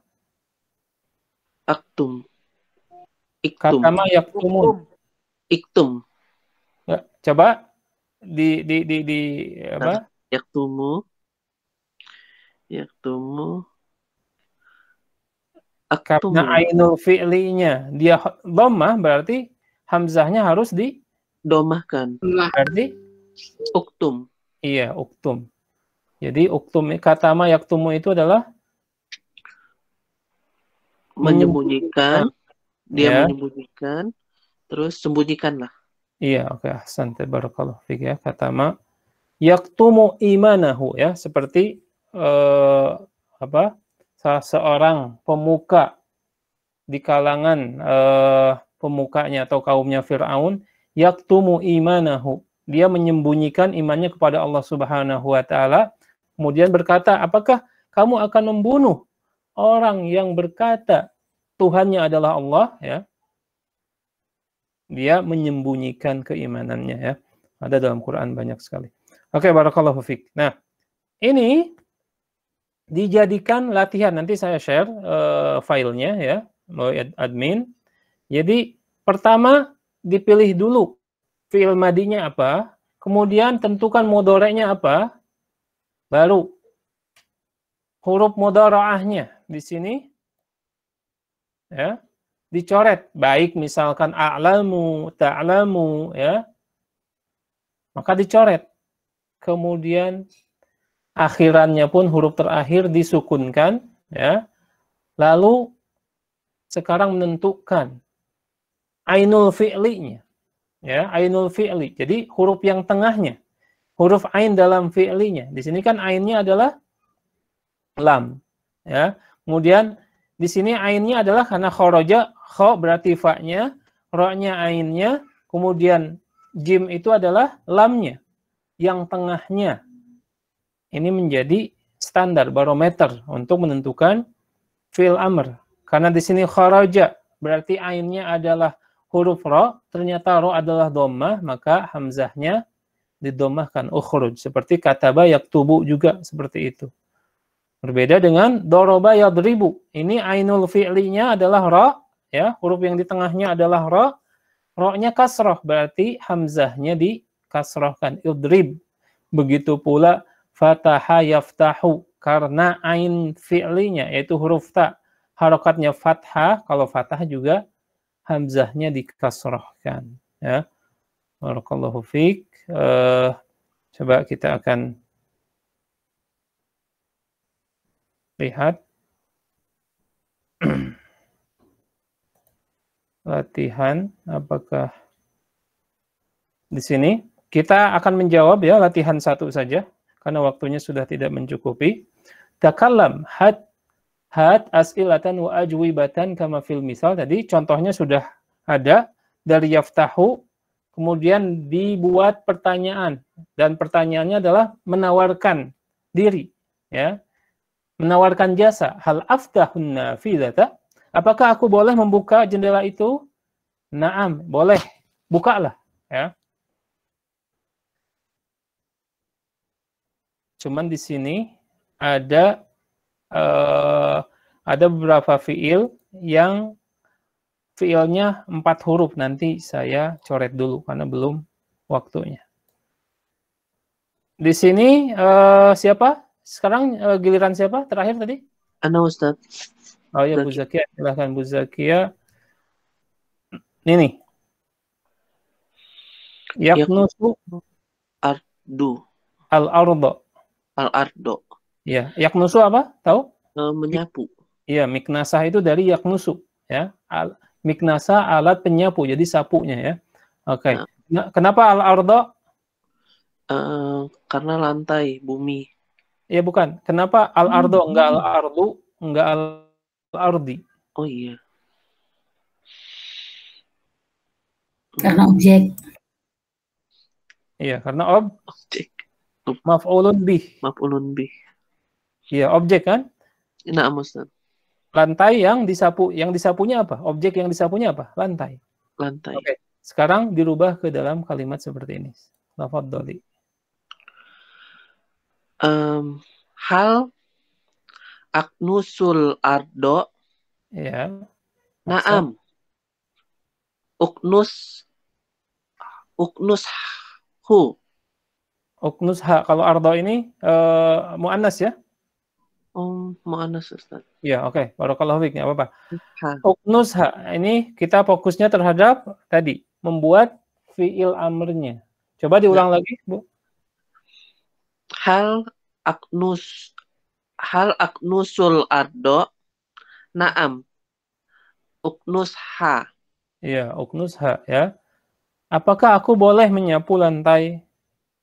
Aktum. Iktum. Katama yaktumun. Iktum. Ya, coba di apa? Yaktumu. Aktumu. Karena ainul fi'linya dia dhammah berarti hamzahnya harus di domahkan. Berarti Uktum. Iya, uktum. Jadi uktum, katama yaktumu itu adalah Menyembunyikan. Dia ya. menyembunyikan. Terus sembunyikanlah. Iya, oke. Ahsan, barakallahu fiik ya. Katama yaktumu imanahu ya, seperti seorang pemuka di kalangan pemukanya atau kaumnya Fir'aun, yaktumu imanahu, dia menyembunyikan imannya kepada Allah Subhanahu wa taala, kemudian berkata, apakah kamu akan membunuh orang yang berkata Tuhannya adalah Allah, ya? Dia menyembunyikan keimanannya, ya. Ada dalam Quran banyak sekali. Oke, barakallahu fiik. Nah, ini dijadikan latihan. Nanti saya share filenya ya, admin. Jadi pertama dipilih dulu fi'il madinya apa, kemudian tentukan mudhari'nya apa, baru huruf mudhari'ahnya di sini ya dicoret, baik misalkan a'lamu, ta'lamu ya, maka dicoret. Kemudian akhirannya pun huruf terakhir disukunkan ya. Lalu sekarang menentukan ainul fi'linya ya, ainul fi'li. Jadi huruf yang tengahnya, huruf ain dalam fi'linya. Di sini kan ainnya adalah lam ya. Kemudian di sini ainnya adalah karena kharaja, kha berarti fa-nya, ra-nya ainnya, kemudian jim itu adalah lamnya yang tengahnya. Ini menjadi standar barometer untuk menentukan fi'il amr. Karena di sini kharaja berarti ainnya adalah huruf ra, ternyata ra adalah dhammah, maka hamzahnya didommahkan ukhruj. Seperti kataba yaktubu juga seperti itu. Berbeda dengan doroba yadribu. Ini ainul fi'linya adalah ra, ya, huruf yang di tengahnya adalah ra, ra-nya kasrah, berarti hamzahnya dikasrahkan, idrib. Begitu pula fataha yaftahu, karena ain fi'linya yaitu huruf ta, harokatnya fathah, kalau fathah juga hamzahnya dikasrahkan, ya. Barakallahu fiik. Coba kita akan lihat latihan, apakah di sini kita akan menjawab ya latihan satu saja karena waktunya sudah tidak mencukupi. Takallam had as'ilatan wa ajwibatan kama fil misal. Tadi contohnya sudah ada dari yaftahu, kemudian dibuat pertanyaan, dan pertanyaannya adalah menawarkan diri, ya. Menawarkan jasa. Hal aftahun nafidata? Apakah aku boleh membuka jendela itu? Naam, boleh. Bukalah, ya. Cuman di sini ada beberapa fiil yang fiilnya 4 huruf. Nanti saya coret dulu karena belum waktunya. Di sini siapa? Sekarang giliran siapa? Terakhir tadi? Ana Ustaz. Oh ya, Bu Zakia. Silahkan Bu Zakia. Ini. Yaknusu ardu. Al-ardo. Al-ardo. Ya, yaknusu apa? Tahu? Menyapu. Iya, miknasah itu dari yaknusu, ya. Miknasah alat penyapu, jadi sapunya ya. Oke. Nah, kenapa al-ardo? Karena lantai bumi. Ya bukan. Kenapa al-ardo enggak al-ardu, enggak al-ardi? Oh iya. Karena objek. Iya, karena objek. Maf'ulun bih. Maf'ulun bih. Iya, objek kan? Na'am Ustaz. Lantai yang disapu, yang disapunya apa? Objek yang disapunya apa? Lantai. Lantai. Oke. Sekarang dirubah ke dalam kalimat seperti ini. Tafadhali. Hal aknusul ardo. Ya. Naam. Uknus hu. Uknus ha. Kalau ardo ini mu'annas ya? Mu'annas Ustaz. Ya, oke. Barakallahu fiik, enggak apa-apa. Uknus ha. Ini kita fokusnya terhadap tadi membuat fiil amrnya. Coba diulang lagi, Bu. Hal aknusul ardo. Naam. Uknus ha. Iya, uknus ha ya. Apakah aku boleh menyapu lantai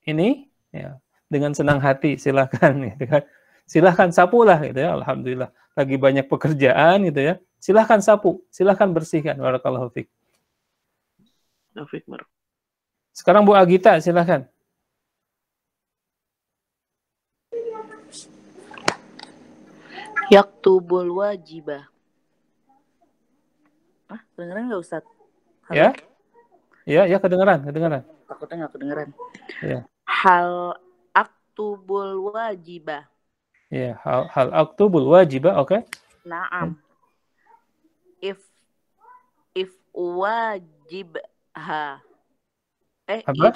ini? Ya, dengan senang hati, silakan gitu kan. Silahkan sapulah gitu ya. Alhamdulillah lagi banyak pekerjaan gitu ya. Silahkan sapu, silahkan bersihkan. Barakallahu fiik. Sekarang Bu Agita, silahkan. Yaktubul wajibah. Kedengeran nggak Ustaz? Halo? Ya? Ya, kedengeran. Takutnya nggak kedengeran. Ya. Hal aktubul wajibah. Ya, hal aktubul wajibah, oke. Naam. If wajibha. Apa?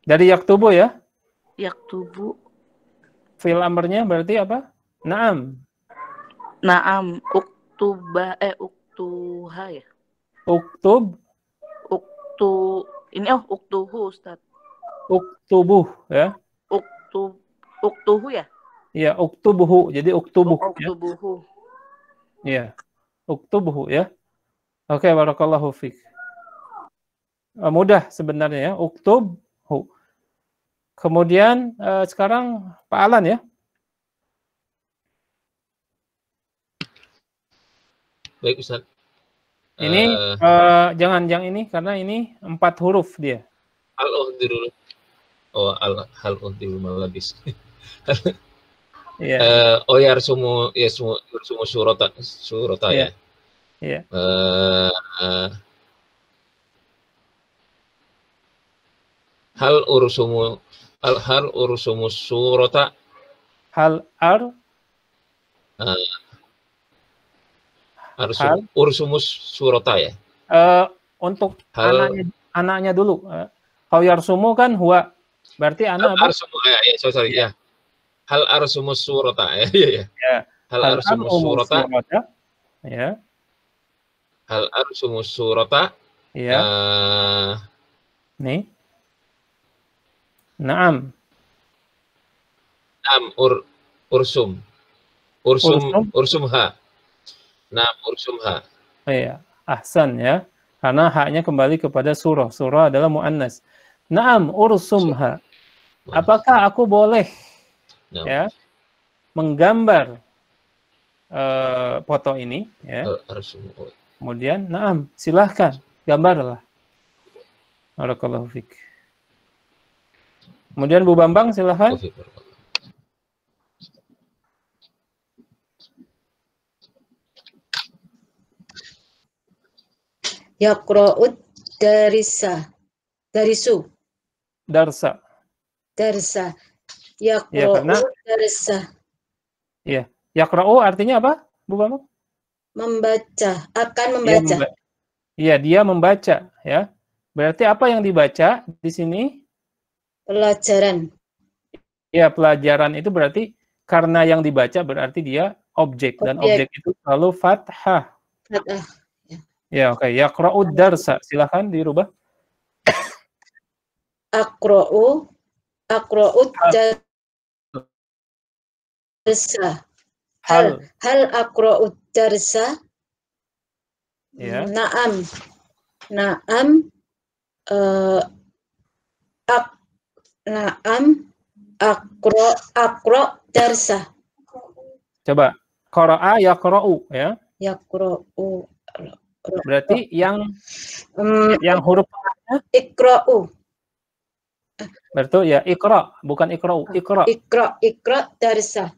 Dari yaktubu ya? Yaktubu. Fi'il amrnya berarti apa? Naam. Naam. Uktuha ya? Uktub. Ini uktuhu Ustaz. Uktubuh ya? Uktuhu ya? Iya, uktubuhu. Jadi uktubuh. Uktubuhu. Iya. Uktubuhu ya. Oke, barakallahu fiik. Mudah sebenarnya ya. Uktubhu. Kemudian sekarang Pak Alan ya. Baik Ustaz. Ini jangan yang ini karena ini 4 huruf dia. Al-Uhdirul. Oh, al-Uhdirul malabis. Iya. Yarsumu surata ya. Iya. Hal ursumu surata. Ursumus surata ya. Untuk anaknya dulu. Yarsumu kan huwa. Berarti anak apa? Arsumu sorry ya. Hal arsumus surata ya. Hal arsumus surata. Ya. Hal arsumus surata. Ya. Nih. Naam. Ursumha. Naam ursumha. Iya, ahsan ya. Karena haknya kembali kepada surah. Surah adalah muannas. Naam ursumha. Apakah aku boleh ya menggambar foto ini ya? Kemudian naam, silahkan gambarlah. Barakallahu fiik. Kemudian Bu Bambang silahkan. Yaqra'ud darisu. Darsa. Yaqra'u darsa. Iya. Yaqra'u artinya apa, Bu Bambang? Membaca, akan membaca. Iya, dia membaca ya. Berarti apa yang dibaca di sini? Pelajaran. Ya, pelajaran itu berarti karena yang dibaca berarti dia objek. Dan objek itu selalu fathah. Ya, oke. Yaqra'ud darsa. Silakan dirubah. Aqra'ud darsa. Hal aqra'ud darsa. Ya. Naam. Aqra' darsa. Coba. Qara'a yaqra'u ya. Yaqra'u. Berarti yang huruf tengahnya iqra'u. Betul ya, iqra, bukan iqra'u, iqra. Iqra darsa.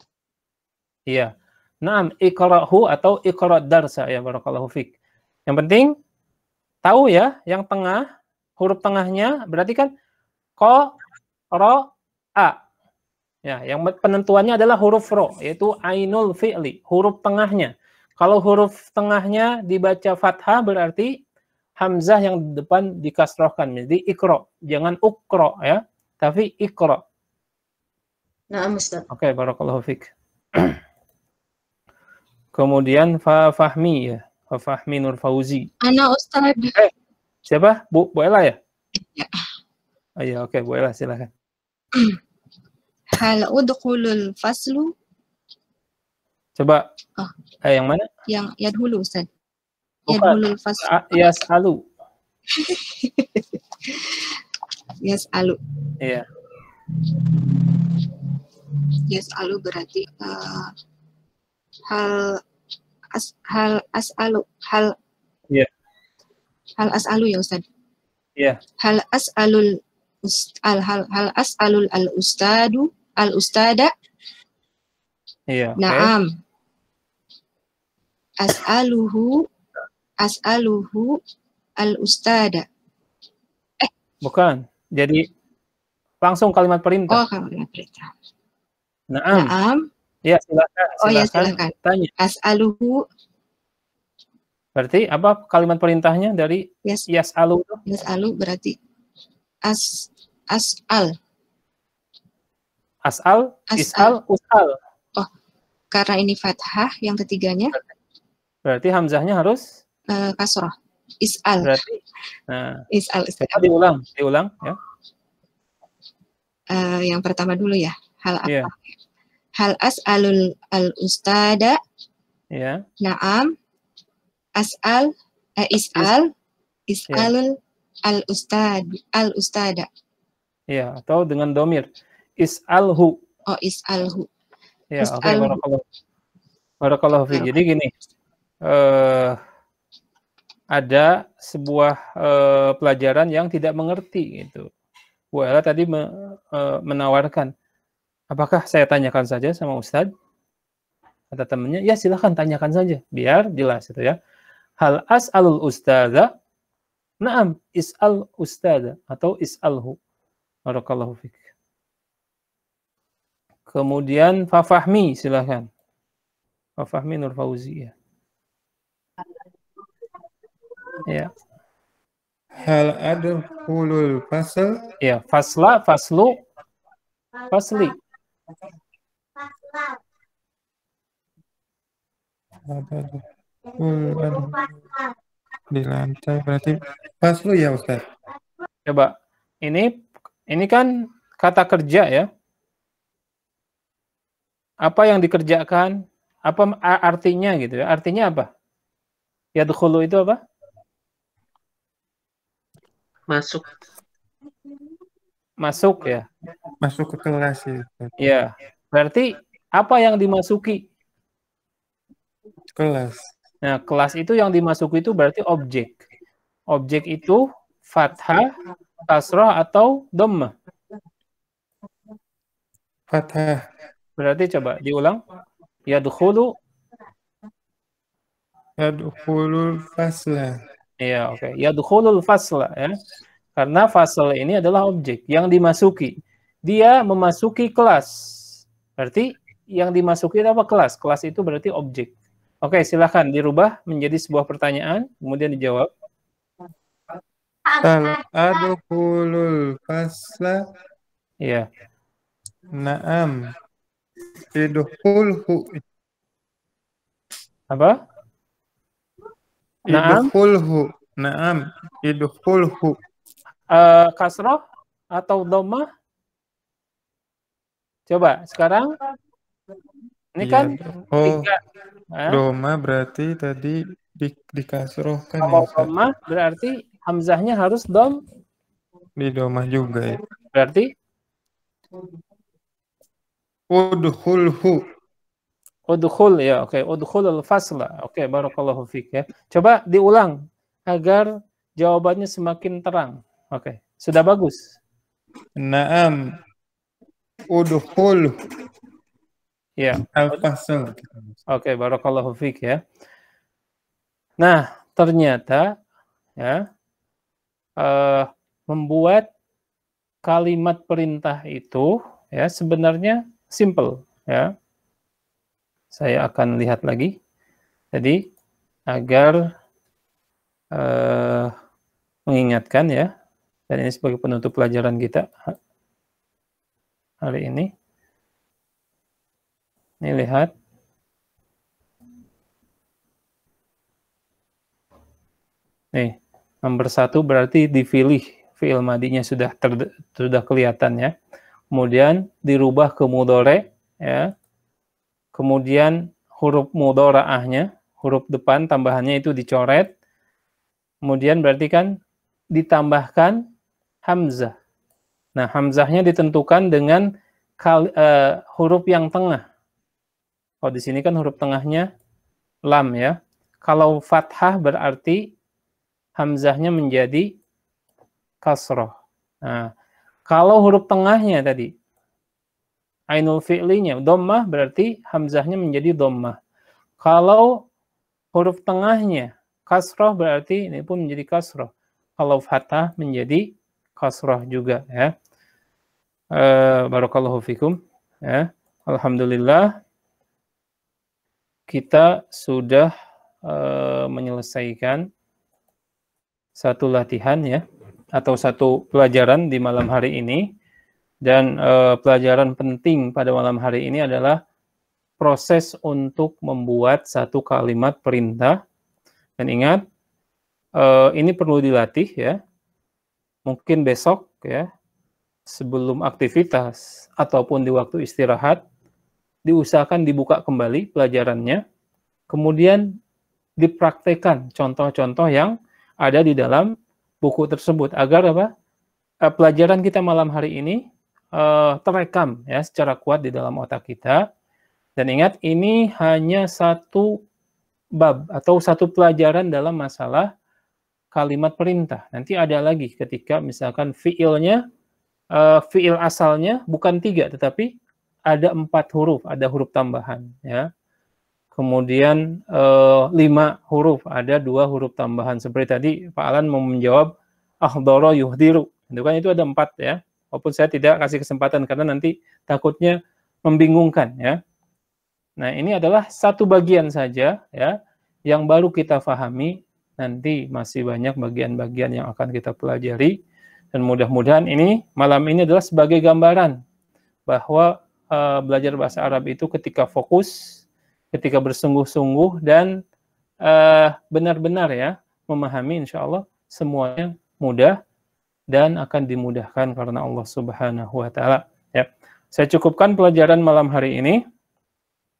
Iya. Naam, iqra'hu atau iqra darsa ya, barakallahu fiik. Yang penting tahu ya, yang tengah, huruf tengahnya berarti kan qa, ra, a. Ya, yang penentuannya adalah huruf ro, yaitu ainul fi'li, huruf tengahnya. Kalau huruf tengahnya dibaca fathah berarti hamzah yang di depan dikasrohkan. Jadi ikro, jangan ukro ya, tapi ikro. Nah, Ustaz. Oke, barakallahu fiik. Kemudian Fahmi ya, Fahmi Nur Fauzi. Ana Ustaz. Siapa? Bu Ella ya? Ya. Iya, oke, bolehlah, silakan. Hal udkhulul faslu. Coba, Oh, yang mana? yang yadhulu, Ustaz. Bukan, Yadhulul faslu. yas'alu. Yas'alu. Iya. Yas'alu berarti hal as'alu. Iya. Hal as'alu ya, Ustaz. Iya. Hal as'alul hal as'alul al ustada. Iya, oke. Naam. As'aluhu al ustada. Bukan. Jadi langsung kalimat perintah. Oh, kalimat perintah. Naam. Naam. Ya, silakan. Oh ya, silakan. Tanya. As'aluhu. Berarti apa kalimat perintahnya dari yas'alu itu? Yas'alu berarti as'al. As'al, is'al, us'al. Oh, karena ini fathah yang ketiganya. Berarti hamzahnya harus kasroh. Is'al. Berarti nah, is'al. Coba diulang ya. Yang pertama dulu ya. Hal apa? Yeah. Hal as'alul al ustada. Ya. Naam. Is'alul al ustada. Ya, atau dengan domir. Is'alhu. Oh, is'alhu. Ya, oke, barakallahu fi. Jadi gini, ada sebuah pelajaran yang tidak mengerti gitu. Bu Ella tadi menawarkan, apakah saya tanyakan saja sama Ustadz? Kata temannya, ya silahkan tanyakan saja, biar jelas itu ya. Hal as'alul ustadza, na'am, is'al ustadza, atau is'alhu. Barakallahu fiik. Kemudian Fafahmi, silahkan. Fafahmi Nur Fauzi, ya. Ya. Hal adkhulul fasl. Ya, fasla, faslu, fasli. Di lantai berarti faslu ya, Ustaz. Coba. Ini kan kata kerja ya. Apa yang dikerjakan? Apa artinya gitu ya? Artinya apa? Yadkhulu itu apa? Masuk. Masuk ya. Masuk ke kelas ya. Ya. Berarti apa yang dimasuki? Kelas. Nah, kelas itu yang dimasuki itu berarti objek. Objek itu fathah, kasrah atau dhammah? Fathah. Berarti coba diulang. Yadkhulu. Yadkhulul fasla. Iya, oke. Yadkhulul fasla ya. Karena fasal ini adalah objek yang dimasuki. Dia memasuki kelas. Berarti yang dimasuki apa? Kelas. Kelas itu berarti objek. Oke, silakan dirubah menjadi sebuah pertanyaan, kemudian dijawab. Adkhulul fasla. Iya. Naam. Idkhulhu. Apa? Naam. Idkhulhu. Naam. Idkhulhu. Kasroh atau dhammah? Coba sekarang. Ini kan tiga. Dhammah berarti tadi dikasrohkan. Kalau dhammah berarti hamzahnya harus di dhammah juga ya. Berarti udkhulhu. Udkhul ya, oke. Udkhulul fasla. Oke, barakallahu fiik ya. Coba diulang agar jawabannya semakin terang. Oke, sudah bagus. Naam. Udkhul. Ya. Al-fasl. Oke, barakallahu fiik ya. Nah, ternyata ya membuat kalimat perintah itu ya sebenarnya simple ya. Saya akan lihat lagi. Jadi agar mengingatkan ya, dan ini sebagai penutup pelajaran kita hari ini. Ini lihat. Nih, nomor 1 berarti dipilih fi'il madinya sudah kelihatan ya. Kemudian dirubah ke mudhari ya. Kemudian huruf mudharaahnya, huruf depan tambahannya itu dicoret. Kemudian berarti kan ditambahkan hamzah. Nah, hamzahnya ditentukan dengan huruf yang tengah. Oh, di sini kan huruf tengahnya lam ya. Kalau fathah berarti hamzahnya menjadi kasroh. Nah, kalau huruf tengahnya tadi ainul fi'linya dhammah berarti hamzahnya menjadi dhammah. Kalau huruf tengahnya kasroh berarti ini pun menjadi kasroh. Kalau fathah menjadi kasroh juga ya. Barakallahu fikum ya. Alhamdulillah kita sudah menyelesaikan satu latihan ya, atau satu pelajaran di malam hari ini. Dan pelajaran penting pada malam hari ini adalah proses untuk membuat satu kalimat perintah. Dan ingat, ini perlu dilatih ya. Mungkin besok ya, sebelum aktivitas ataupun di waktu istirahat, diusahakan dibuka kembali pelajarannya, kemudian dipraktekkan contoh-contoh yang ada di dalam buku tersebut, agar apa? Pelajaran kita malam hari ini terekam ya secara kuat di dalam otak kita. Dan ingat, ini hanya satu bab atau satu pelajaran dalam masalah kalimat perintah. Nanti ada lagi ketika misalkan fi'ilnya, fi'il asalnya bukan 3, tetapi ada 4 huruf, ada huruf tambahan ya. Kemudian 5 huruf, ada 2 huruf tambahan. Seperti tadi Pak Alan mau menjawab ahdara yuhdiru, itu kan itu ada 4 ya. Walaupun saya tidak kasih kesempatan karena nanti takutnya membingungkan ya. Nah, ini adalah satu bagian saja ya yang baru kita fahami. Nanti masih banyak bagian-bagian yang akan kita pelajari, dan mudah-mudahan ini malam ini adalah sebagai gambaran bahwa belajar bahasa Arab itu ketika fokus, ketika bersungguh-sungguh dan benar-benar ya memahami, insya Allah semuanya mudah dan akan dimudahkan karena Allah Subhanahu wa Ta'ala ya. Saya cukupkan pelajaran malam hari ini.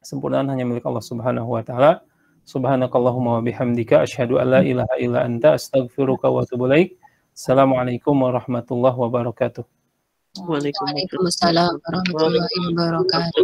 Sempurnaan hanya milik Allah Subhanahu wa Ta'ala. Subhanakallahumma wa bihamdika asyhadu an la ilaha illa anta astaghfiruka wa atubu ilaik. Assalamualaikum warahmatullahi wabarakatuh. Waalaikumsalam Waalaikumsalam warahmatullahi wabarakatuh.